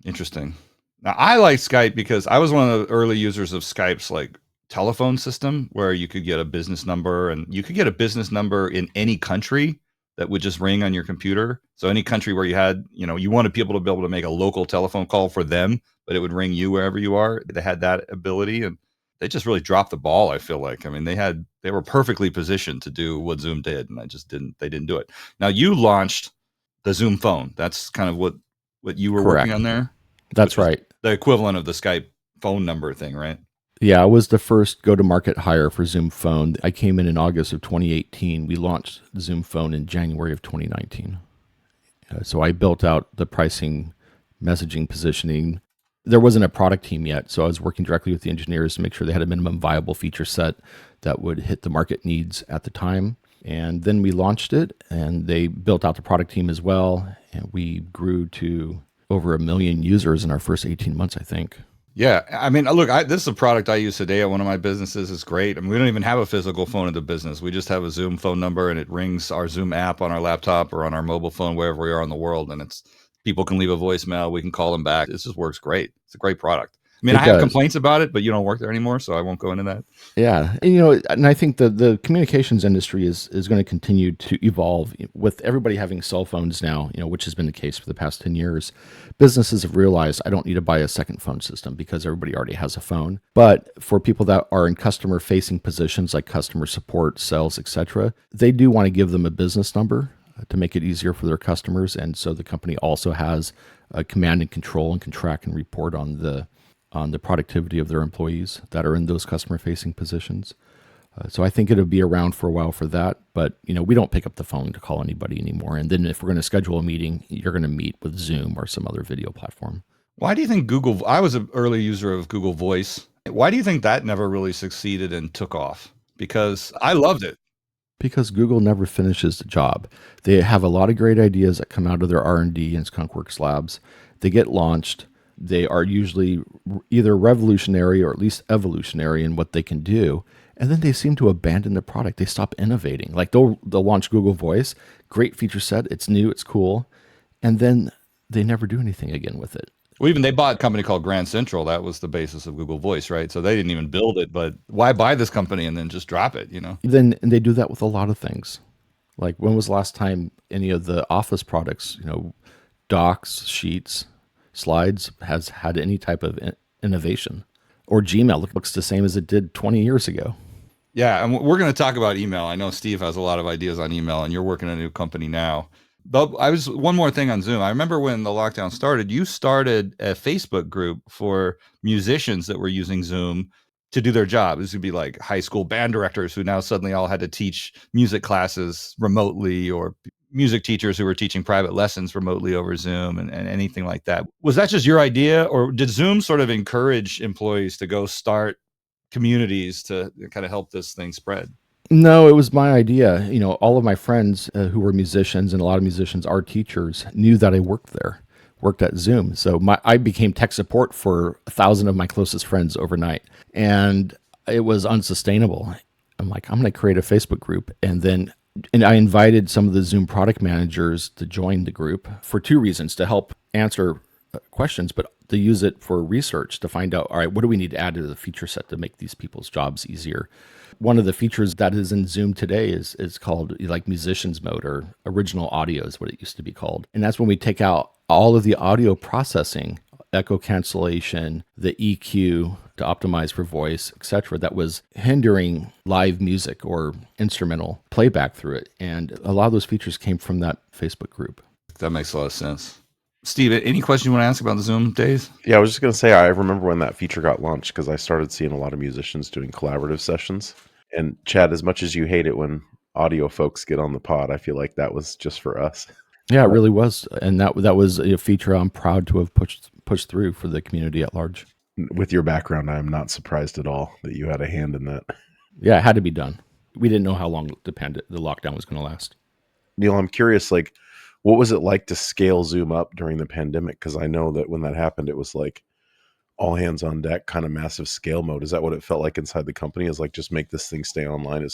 Interesting. Now, I like Skype because I was one of the early users of Skype's like telephone system where you could get a business number, and you could get a business number in any country that would just ring on your computer. So any country where you had, you wanted people to be able to make a local telephone call for them, but it would ring you wherever you are. They had that ability, and they just really dropped the ball, I feel like. I mean, they were perfectly positioned to do what Zoom did, and they didn't do it. Now you launched the Zoom phone. That's kind of what you were Correct. working on there. That's right. The equivalent of the Skype phone number thing, right? Yeah, I was the first go-to-market hire for Zoom Phone. I came in August of 2018. We launched Zoom Phone in January of 2019. So I built out the pricing, messaging, positioning. There wasn't a product team yet, so I was working directly with the engineers to make sure they had a minimum viable feature set that would hit the market needs at the time. And then we launched it, and they built out the product team as well. And we grew to over 1 million users in our first 18 months, I think. Yeah. I mean, look, this is a product I use today at one of my businesses. It's great. I mean, we don't even have a physical phone in the business. We just have a Zoom phone number, and it rings our Zoom app on our laptop or on our mobile phone, wherever we are in the world. And people can leave a voicemail. We can call them back. It just works great. It's a great product. I mean, I have complaints about it, but you don't work there anymore, so I won't go into that. Yeah. And, and I think the communications industry is going to continue to evolve with everybody having cell phones now, which has been the case for the past 10 years. Businesses have realized I don't need to buy a second phone system because everybody already has a phone. But for people that are in customer facing positions like customer support, sales, etc., they do want to give them a business number to make it easier for their customers. And so the company also has a command and control and can track and report on the productivity of their employees that are in those customer-facing positions. So I think it'll be around for a while for that. But, we don't pick up the phone to call anybody anymore. And then if we're going to schedule a meeting, you're going to meet with Zoom or some other video platform. Why do you think I was an early user of Google Voice. Why do you think that never really succeeded and took off? Because I loved it. Because Google never finishes the job. They have a lot of great ideas that come out of their R&D and skunkworks labs. They get launched. They are usually either revolutionary or at least evolutionary in what they can do. And then they seem to abandon the product. They stop innovating. Like they'll launch Google Voice, great feature set. It's new, it's cool. And then they never do anything again with it. Well, even they bought a company called RingCentral. That was the basis of Google Voice, right? So they didn't even build it, but why buy this company and then just drop it, Then and they do that with a lot of things. Like when was the last time any of the Office products, docs, sheets, slides has had any type of innovation? Or Gmail looks the same as it did 20 years ago. Yeah, and we're going to talk about email. I know Steve has a lot of ideas on email, and you're working at a new company now. One more thing on Zoom. I remember when the lockdown started, you started a Facebook group for musicians that were using Zoom to do their job. This would be like high school band directors who now suddenly all had to teach music classes remotely, or music teachers who were teaching private lessons remotely over Zoom and anything like that. Was that just your idea, or did Zoom sort of encourage employees to go start communities to kind of help this thing spread? No, it was my idea. All of my friends who were musicians, and a lot of musicians are teachers, knew that I worked at Zoom. So I became tech support for 1,000 of my closest friends overnight. And it was unsustainable. I'm like, I'm going to create a Facebook group. And I invited some of the Zoom product managers to join the group for two reasons: to help answer questions, but to use it for research to find out, all right, what do we need to add to the feature set to make these people's jobs easier? One of the features that is in Zoom today is called like musicians mode, or original audio is what it used to be called. And that's when we take out all of the audio processing, echo cancellation, the EQ to optimize for voice, etc., that was hindering live music or instrumental playback through it. And a lot of those features came from that Facebook group. That makes a lot of sense. Steve, any question you want to ask about the Zoom days? Yeah, I was just going to say, I remember when that feature got launched, because I started seeing a lot of musicians doing collaborative sessions. And Chad, as much as you hate it when audio folks get on the pod, I feel like that was just for us. Yeah, it really was. And that was a feature I'm proud to have pushed through for the community at large. With your background, I'm not surprised at all that you had a hand in that. Yeah, it had to be done. We didn't know how long the lockdown was going to last. Neil, I'm curious, like, what was it like to scale Zoom up during the pandemic? Because I know that when that happened, it was like all hands on deck, kind of massive scale mode. Is that what it felt like inside the company? Is like, just make this thing stay online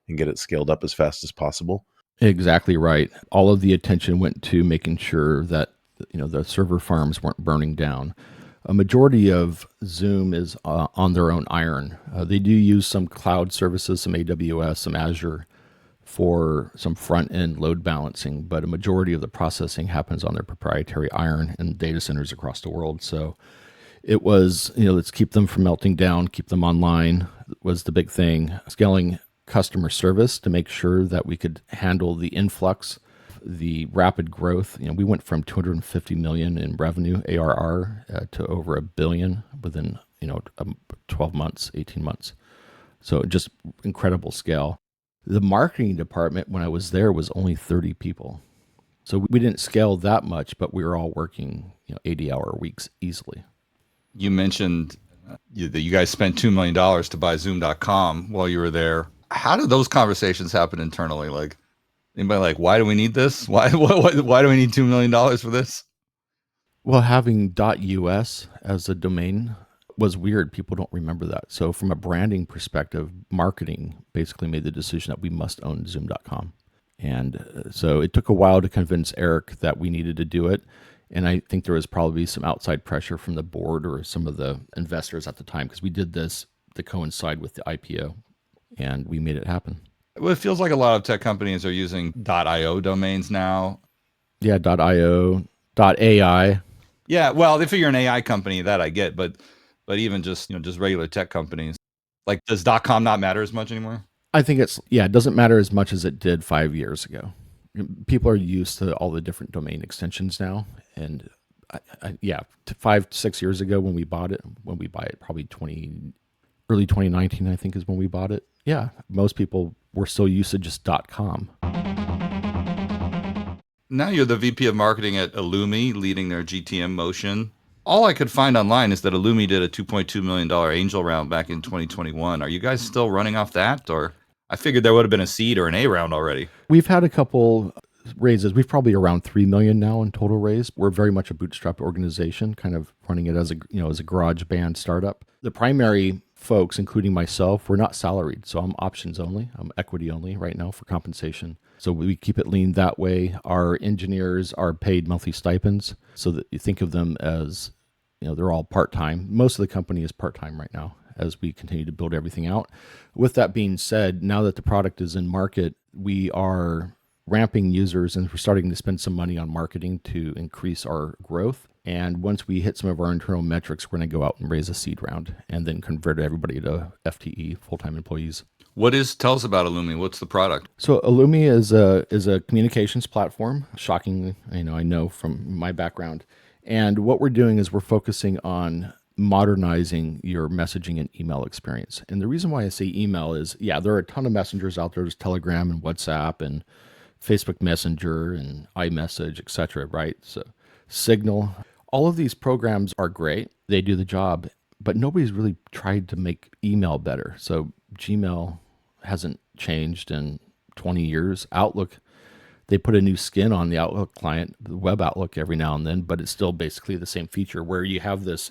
and get it scaled up as fast as possible? Exactly right. All of the attention went to making sure that the server farms weren't burning down. A majority of Zoom is on their own iron. They do use some cloud services, some AWS, some Azure, for some front-end load balancing, but a majority of the processing happens on their proprietary iron and data centers across the world. So it was, let's keep them from melting down, keep them online was the big thing. Scaling customer service to make sure that we could handle the influx, the rapid growth. We went from 250 million in revenue, ARR, to over $1 billion within, 12 months, 18 months. So just incredible scale. The marketing department, when I was there, was only 30 people. So we didn't scale that much, but we were all working 80-hour weeks easily. You mentioned that you guys spent $2 million to buy Zoom.com while you were there. How did those conversations happen internally? Like, anybody like, why do we need this? Why do we need $2 million for this? Well, having .us as a domain was weird. People don't remember that. So from a branding perspective, marketing basically made the decision that we must own Zoom.com. And so it took a while to convince Eric that we needed to do it. And I think there was probably some outside pressure from the board or some of the investors at the time, because we did this to coincide with the IPO, and we made it happen. Well, it feels like a lot of tech companies are using .io domains now. Yeah, .io, .ai. Yeah, well, if you're an AI company, that I get, but even just just regular tech companies, like, does .com not matter as much anymore? I think it doesn't matter as much as it did 5 years ago. People are used to all the different domain extensions now, and 5 to 6 years ago when we buy it, probably early 2019, I think is when we bought it. Yeah, most people were still used to just .com. Now you're the VP of marketing at Illumy, leading their GTM motion. All I could find online is that Illumy did a $2.2 million angel round back in 2021. Are you guys still running off that? Or I figured there would have been a seed or an A round already. We've had a couple raises. We've probably around 3 million now in total raise. We're very much a bootstrap organization, kind of running it as a garage band startup. The primary folks, including myself, we're not salaried. So I'm options only. I'm equity only right now for compensation. So we keep it lean that way. Our engineers are paid monthly stipends, so that you think of them as, they're all part-time. Most of the company is part-time right now as we continue to build everything out. With that being said, now that the product is in market, we are ramping users and we're starting to spend some money on marketing to increase our growth. And once we hit some of our internal metrics, we're going to go out and raise a seed round and then convert everybody to FTE, full-time employees. Tell us about Illumy. What's the product? So Illumy is a communications platform. Shockingly, I know from my background. And what we're doing is we're focusing on modernizing your messaging and email experience. And the reason why I say email is, there are a ton of messengers out there. There's Telegram and WhatsApp and Facebook Messenger and iMessage, etc., right? So Signal, all of these programs are great. They do the job, but nobody's really tried to make email better. So Gmail hasn't changed in 20 years. Outlook, they put a new skin on the Outlook client, the web Outlook every now and then, but it's still basically the same feature where you have this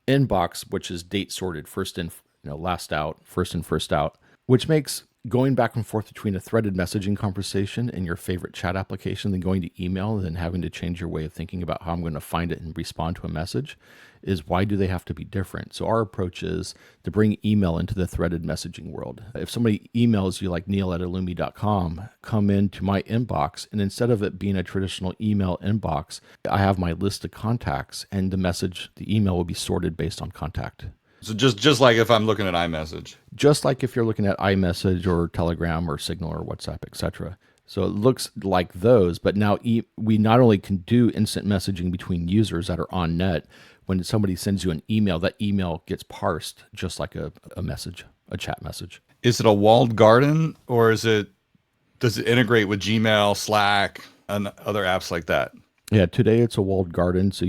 inbox, which is date sorted, first in, last out, first in, first out, which makes going back and forth between a threaded messaging conversation and your favorite chat application than going to email and having to change your way of thinking about how I'm going to find it and respond to a message is why do they have to be different? So our approach is to bring email into the threaded messaging world. If somebody emails you like Neil@Illumy.com, come into my inbox, and instead of it being a traditional email inbox, I have my list of contacts, and the email will be sorted based on contact. So just like if I'm looking at iMessage. Just like if you're looking at iMessage or Telegram or Signal or WhatsApp, etc. So it looks like those, but now we not only can do instant messaging between users that are on net. When somebody sends you an email, that email gets parsed just like a message, a chat message. Is it a walled garden, or does it integrate with Gmail, Slack, and other apps like that? Yeah, today it's a walled garden. So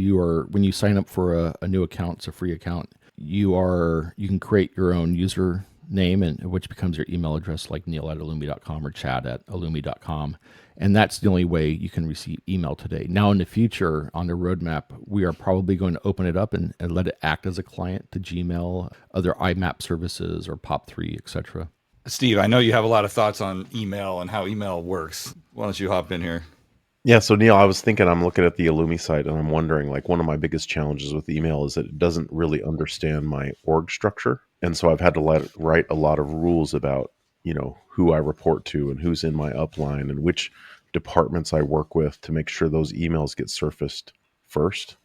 when you sign up for a new account, it's a free account. You can create your own user name, and which becomes your email address, like Neil@Illumy.com or Chad@Illumy.com. And that's the only way you can receive email today. Now, in the future, on the roadmap, we are probably going to open it up and let it act as a client to Gmail, other IMAP services, or POP3, etc. Steve, I know you have a lot of thoughts on email and how email works. Why don't you hop in here? Yeah, so Neil, I was thinking, I'm looking at the Illumy site and I'm wondering, like, one of my biggest challenges with email is that it doesn't really understand my org structure. And so I've had to write a lot of rules about, who I report to and who's in my upline and which departments I work with to make sure those emails get surfaced first.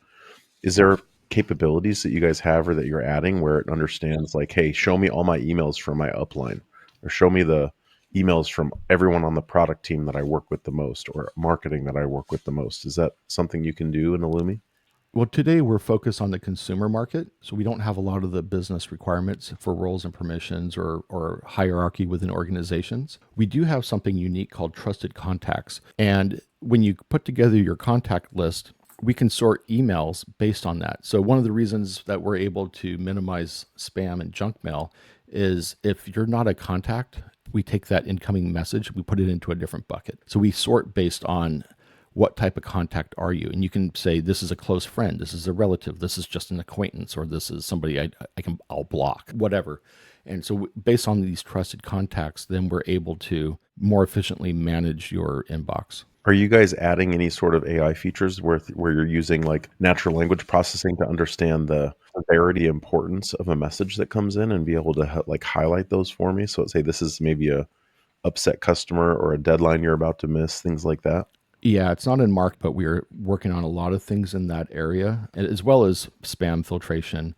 Is there capabilities that you guys have or that you're adding where it understands, like, hey, show me all my emails from my upline, or show me the emails from everyone on the product team that I work with the most, or marketing that I work with the most? Is that something you can do in Illumy? Well, today we're focused on the consumer market, so we don't have a lot of the business requirements for roles and permissions or hierarchy within organizations. We do have something unique called trusted contacts, and when you put together your contact list, we can sort emails based on that. So one of the reasons that we're able to minimize spam and junk mail is if you're not a contact, we take that incoming message, we put it into a different bucket. So we sort based on what type of contact are you? And you can say, this is a close friend, this is a relative, this is just an acquaintance, or this is somebody I'll block, whatever. And so based on these trusted contacts, then we're able to more efficiently manage your inbox. Are you guys adding any sort of AI features where you're using like natural language processing to understand the severity importance of a message that comes in and be able to like highlight those for me? So let's say this is maybe a upset customer or a deadline you're about to miss, things like that. Yeah, it's not in market, but we're working on a lot of things in that area, as well as spam filtration,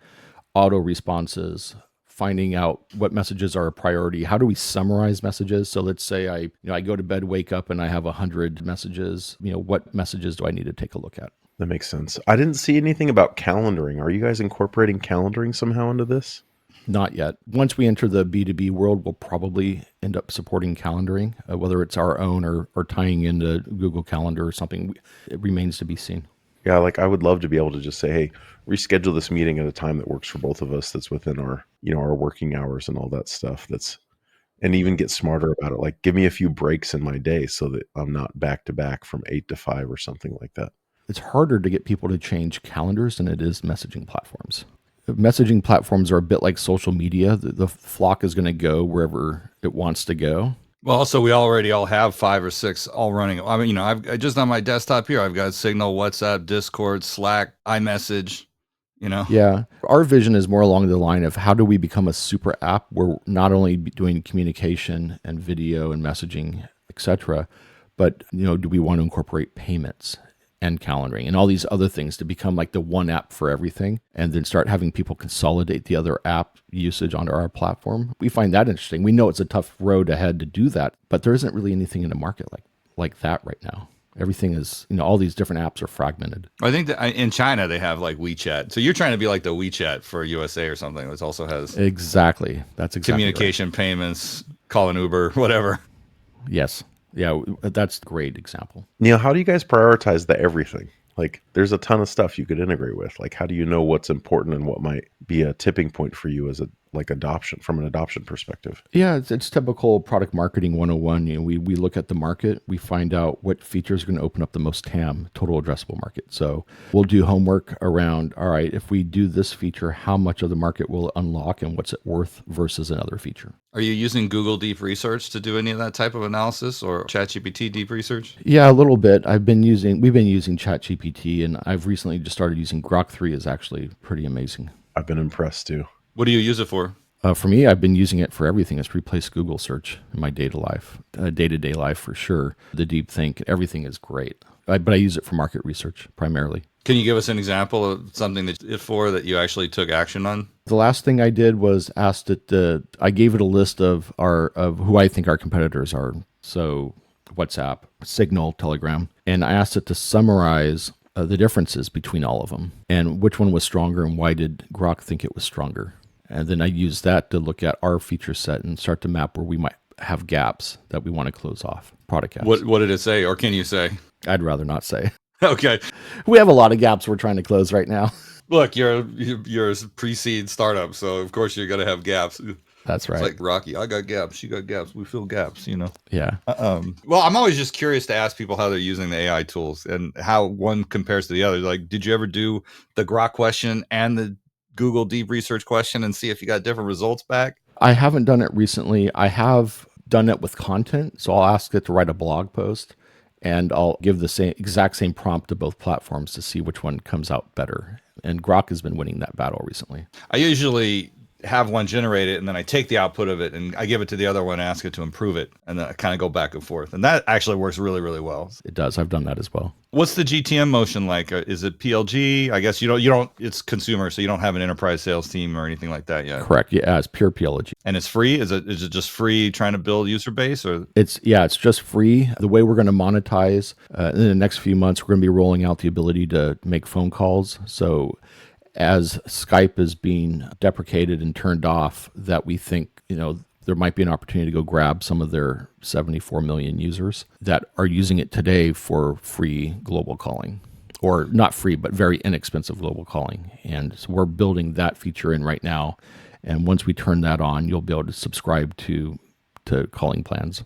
auto responses, finding out what messages are a priority. How do we summarize messages? So let's say I go to bed, wake up, and I have 100 messages. What messages do I need to take a look at? That makes sense. I didn't see anything about calendaring. Are you guys incorporating calendaring somehow into this? Not yet. Once we enter the B2B world, we'll probably end up supporting calendaring, whether it's our own or tying into Google Calendar or something. It remains to be seen. Yeah, like I would love to be able to just say, hey, reschedule this meeting at a time that works for both of us, that's within our, our working hours and all that stuff. And even get smarter about it. Like give me a few breaks in my day so that I'm not back to back from 8 to 5 or something like that. It's harder to get people to change calendars than it is messaging platforms. Messaging platforms are a bit like social media. The flock is going to go wherever it wants to go. Well, also, we already all have 5 or 6 all running. I mean, I've just on my desktop here, I've got Signal, WhatsApp, Discord, Slack, iMessage, Yeah. Our vision is more along the line of how do we become a super app where we're not only doing communication and video and messaging, etc., but, do we want to incorporate payments and calendaring and all these other things to become like the one app for everything, and then start having people consolidate the other app usage onto our platform? We find that interesting. We know it's a tough road ahead to do that, but there isn't really anything in the market like that right now. Everything is, all these different apps are fragmented. I think that in China they have like WeChat. So you're trying to be like the WeChat for USA or something, which also has exactly. That's exactly communication, right. Payments, call an Uber, whatever. Yes. Yeah, that's a great example. Neil, how do you guys prioritize the everything? Like, there's a ton of stuff you could integrate with. Like, how do you know what's important and what might be a tipping point for you as a adoption from an adoption perspective? Yeah, it's typical product marketing 101. We look at the market, we find out what features are going to open up the most TAM, total addressable market. So we'll do homework around, all right, if we do this feature, how much of the market will it unlock and what's it worth versus another feature? Are you using Google Deep Research to do any of that type of analysis, or ChatGPT Deep Research? Yeah, a little bit. We've been using ChatGPT, and I've recently just started using Grok 3 is actually pretty amazing. I've been impressed too. What do you use it for? For me, I've been using it for everything. It's replaced Google search in my day-to-day life for sure. The deep think, everything is great. But I use it for market research primarily. Can you give us an example of something that you actually took action on? The last thing I did was asked it. I gave it a list of who I think our competitors are. So WhatsApp, Signal, Telegram, and I asked it to summarize the differences between all of them and which one was stronger and why did Grok think it was stronger. And then I used that to look at our feature set and start to map where we might have gaps that we want to close off, product gaps. What did it say, or can you say? I'd rather not say. Okay. We have a lot of gaps we're trying to close right now. Look, you're a pre-seed startup, so of course you're going to have gaps. That's right. It's like Rocky. I got gaps. You got gaps. We fill gaps, Yeah. Well, I'm always just curious to ask people how they're using the AI tools and how one compares to the other. Like, did you ever do the Grok question and the Google Deep Research question and see if you got different results back? I haven't done it recently. I have done it with content. So I'll ask it to write a blog post and I'll give the exact same prompt to both platforms to see which one comes out better. And Grok has been winning that battle recently. I usually have one generate it, and then I take the output of it and I give it to the other one and ask it to improve it, and then I kind of go back and forth, and that actually works really, really well. It does. I've done that as well. What's the GTM motion like? Is it PLG? I guess you don't. It's consumer, so you don't have an enterprise sales team or anything like that yet. Correct. Yeah, it's pure PLG. And it's free. Is it just free trying to build user base, or it's just free. The way we're going to monetize in the next few months, we're going to be rolling out the ability to make phone calls. So as Skype is being deprecated and turned off, that we think, there might be an opportunity to go grab some of their 74 million users that are using it today for free global calling, or not free, but very inexpensive global calling. And so we're building that feature in right now. And once we turn that on, you'll be able to subscribe to calling plans.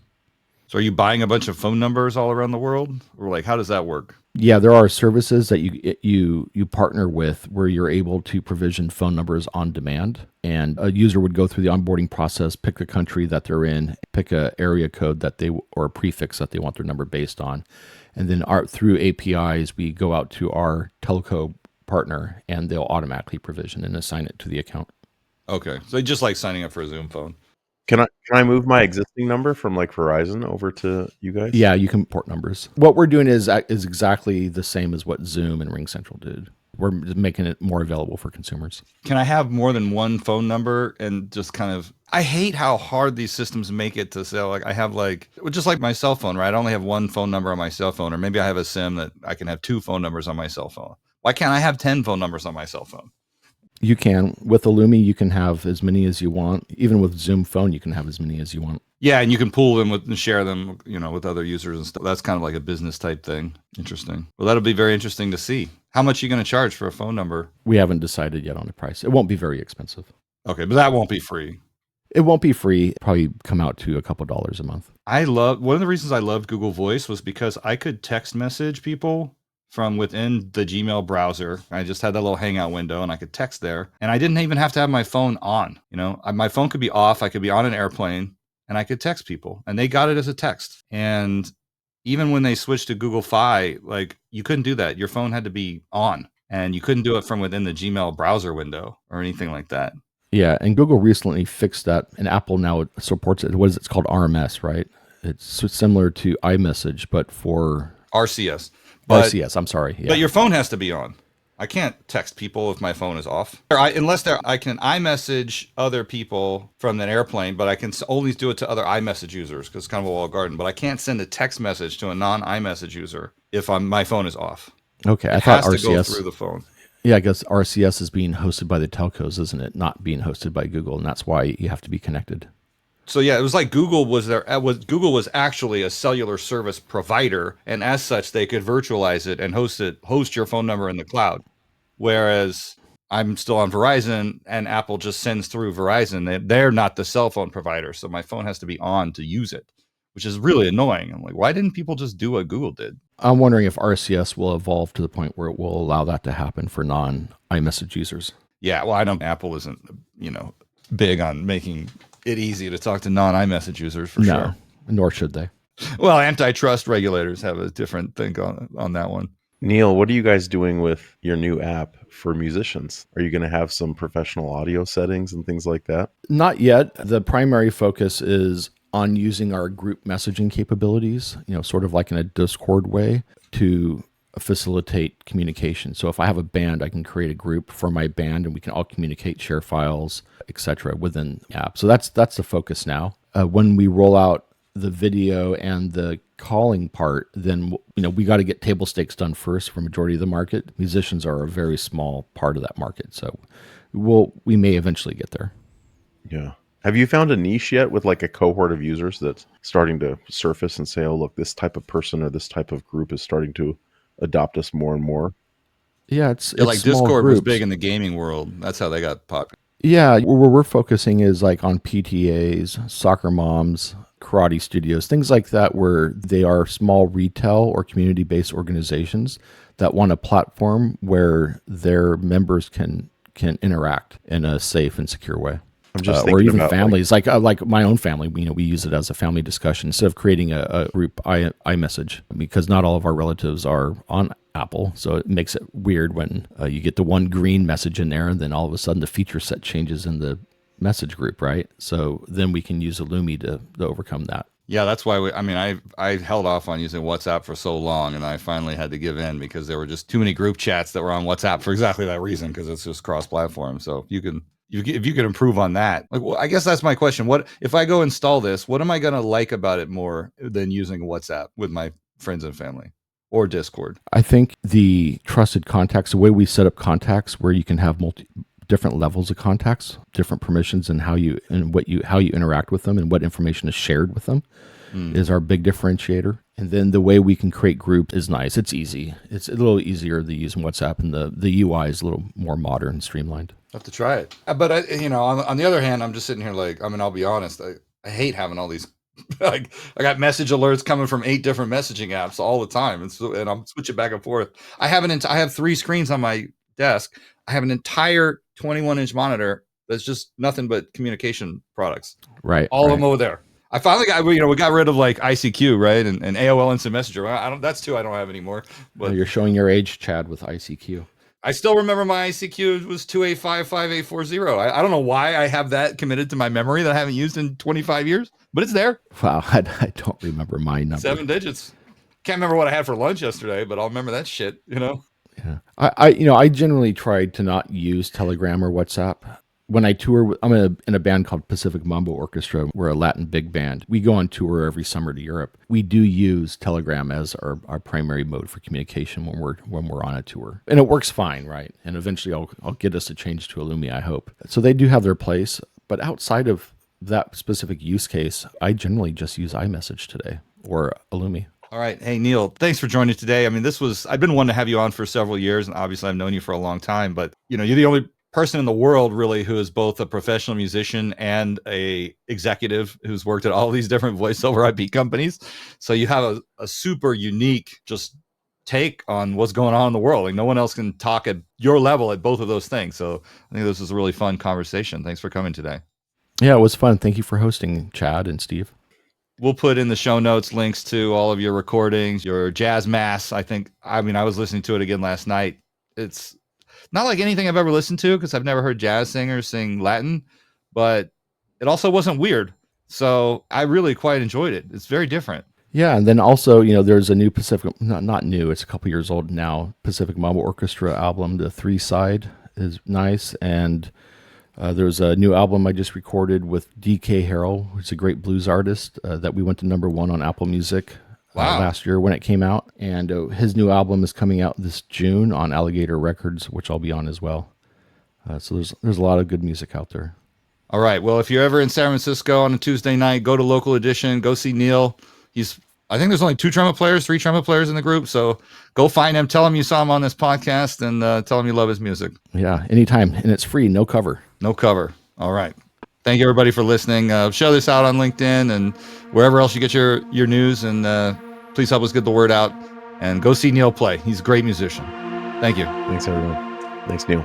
So are you buying a bunch of phone numbers all around the world, or like, how does that work? Yeah, there are services that you partner with where you're able to provision phone numbers on demand, and a user would go through the onboarding process, pick the country that they're in, pick a area code or a prefix that they want their number based on, and then through APIs we go out to our telco partner and they'll automatically provision and assign it to the account. Okay, so just like signing up for a Zoom phone. Can I move my existing number from like Verizon over to you guys? Yeah, you can port numbers. What we're doing is exactly the same as what Zoom and RingCentral did. We're making it more available for consumers. Can I have more than one phone number and just kind of, I hate how hard these systems make it to say, like, I have just like my cell phone, right? I only have one phone number on my cell phone, or maybe I have a SIM that I can have 2 phone numbers on my cell phone. Why can't I have 10 phone numbers on my cell phone? You can. With Illumy, you can have as many as you want. Even with Zoom Phone, you can have as many as you want. Yeah, and you can pool them and share them, with other users and stuff. That's kind of like a business type thing. Interesting. Well, that'll be very interesting to see. How much are you going to charge for a phone number? We haven't decided yet on the price. It won't be very expensive. Okay, but that won't be free. It won't be free. Probably come out to a couple dollars a month. One of the reasons I loved Google Voice was because I could text message people from within the Gmail browser. I just had that little hangout window and I could text there, and I didn't even have to have my phone on. My phone could be off. I could be on an airplane and I could text people, and they got it as a text. And even when they switched to Google Fi, like, you couldn't do that. Your phone had to be on, and you couldn't do it from within the Gmail browser window or anything like that. Yeah, and Google recently fixed that, and Apple now supports it. What is it? It's called RMS, right? It's similar to iMessage, but for RCS. RCS, I'm sorry. Yeah. But your phone has to be on. I can't text people if my phone is off. I can iMessage other people from an airplane, but I can only do it to other iMessage users because it's kind of a walled garden. But I can't send a text message to a non-iMessage user if my phone is off. Okay, I It thought has to go RCS through the phone. Yeah, I guess RCS is being hosted by the telcos, isn't it? Not being hosted by Google, and that's why you have to be connected. So yeah, it was like Google was actually a cellular service provider, and as such, they could virtualize it and host your phone number in the cloud. Whereas I'm still on Verizon, and Apple just sends through Verizon. They're not the cell phone provider, so my phone has to be on to use it, which is really annoying. I'm like, why didn't people just do what Google did? I'm wondering if RCS will evolve to the point where it will allow that to happen for non-iMessage users. Yeah, well, I know Apple isn't, big on making it easy to talk to non-iMessage users for sure. Nor should they. Well, antitrust regulators have a different thing on that one. Neil, what are you guys doing with your new app for musicians? Are you going to have some professional audio settings and things like that? Not yet. The primary focus is on using our group messaging capabilities, sort of like in a Discord way, to facilitate communication. So if I have a band, I can create a group for my band and we can all communicate, share files, etc. within the app. So that's the focus now. When we roll out the video and the calling part, then we got to get table stakes done first for majority of the market. Musicians are a very small part of that market, so we may eventually get there. Yeah. Have you found a niche yet with like a cohort of users that's starting to surface and say, oh, look, this type of person or this type of group is starting to adopt us more and more? Yeah, it's like small Discord groups. was big in the gaming world. That's how they got popular. Yeah, where we're focusing is like on PTAs, soccer moms, karate studios, things like that, where they are small retail or community-based organizations that want a platform where their members can interact in a safe and secure way. I'm just or even about, families, like my own family. We use it as a family discussion instead of creating a group iMessage, because not all of our relatives are on Apple, so it makes it weird when you get the one green message in there, and then all of a sudden the feature set changes in the message group, right? So then we can use Illumy to overcome that. Yeah, that's why I held off on using WhatsApp for so long, and I finally had to give in because there were just too many group chats that were on WhatsApp for exactly that reason, because it's just cross-platform. So if you could improve on that, like, well, I guess that's my question. What if I go install this? What am I going to like about it more than using WhatsApp with my friends and family or Discord? I think the trusted contacts, the way we set up contacts, where you can have different levels of contacts, different permissions, and how you interact with them and what information is shared with them, is our big differentiator. And then the way we can create groups is nice. It's easy. It's a little easier to use in WhatsApp, and the UI is a little more modern and streamlined. I'll have to try it. But on the other hand, I'm just sitting here like, I'll be honest. I hate having all these. Like, I got message alerts coming from 8 different messaging apps all the time, and I'm switching back and forth. I have 3 screens on my desk. I have an entire 21-inch monitor that's just nothing but communication products. Right. All of them over there. I finally got, we got rid of like ICQ, right? And AOL Instant Messenger. That's 2 I don't have anymore. But you're showing your age, Chad, with ICQ. I still remember my ICQ was 2855840. I don't know why I have that committed to my memory that I haven't used in 25 years, but it's there. Wow, I don't remember my number. 7 digits. Can't remember what I had for lunch yesterday, but I'll remember that shit, Yeah. I generally tried to not use Telegram or WhatsApp. When I tour, I'm in a band called Pacific Mambo Orchestra. We're a Latin big band. We go on tour every summer to Europe. We do use Telegram as our primary mode for communication when we're on a tour, and it works fine, right? And eventually, I'll get us to change to Illumy, I hope. So they do have their place, but outside of that specific use case, I generally just use iMessage today or Illumy. All right. Hey, Neil, thanks for joining today. I've been wanting to have you on for several years, and obviously I've known you for a long time, but you're the only person in the world really who is both a professional musician and a executive who's worked at all these different voice over IP companies. So you have a super unique just take on what's going on in the world. Like, no one else can talk at your level at both of those things. So I think this was a really fun conversation. Thanks for coming today. Yeah, it was fun. Thank you for hosting, Chad and Steve. We'll put in the show notes links to all of your recordings, your jazz mass. I was listening to it again last night. It's not like anything I've ever listened to, because I've never heard jazz singers sing Latin, but it also wasn't weird. So I really quite enjoyed it. It's very different. Yeah, and then also, there's a new Pacific, not new, it's a couple years old now, Pacific Mambo Orchestra album. The 3-side is nice, and there's a new album I just recorded with D.K. Harrell, who's a great blues artist that we went to #1 on Apple Music. Wow. Last year when it came out, and his new album is coming out this June on Alligator Records, which I'll be on as well. So there's a lot of good music out there. All right. Well, if you're ever in San Francisco on a Tuesday night, go to Local Edition. Go see Niel. I think there's only 3 trumpet players in the group. So go find him. Tell him you saw him on this podcast, and tell him you love his music. Yeah, anytime. And it's free, no cover. No cover. All right. Thank you, everybody, for listening. Share this out on LinkedIn and wherever else you get your news. And please help us get the word out. And go see Niel play. He's a great musician. Thank you. Thanks, everyone. Thanks, Neil.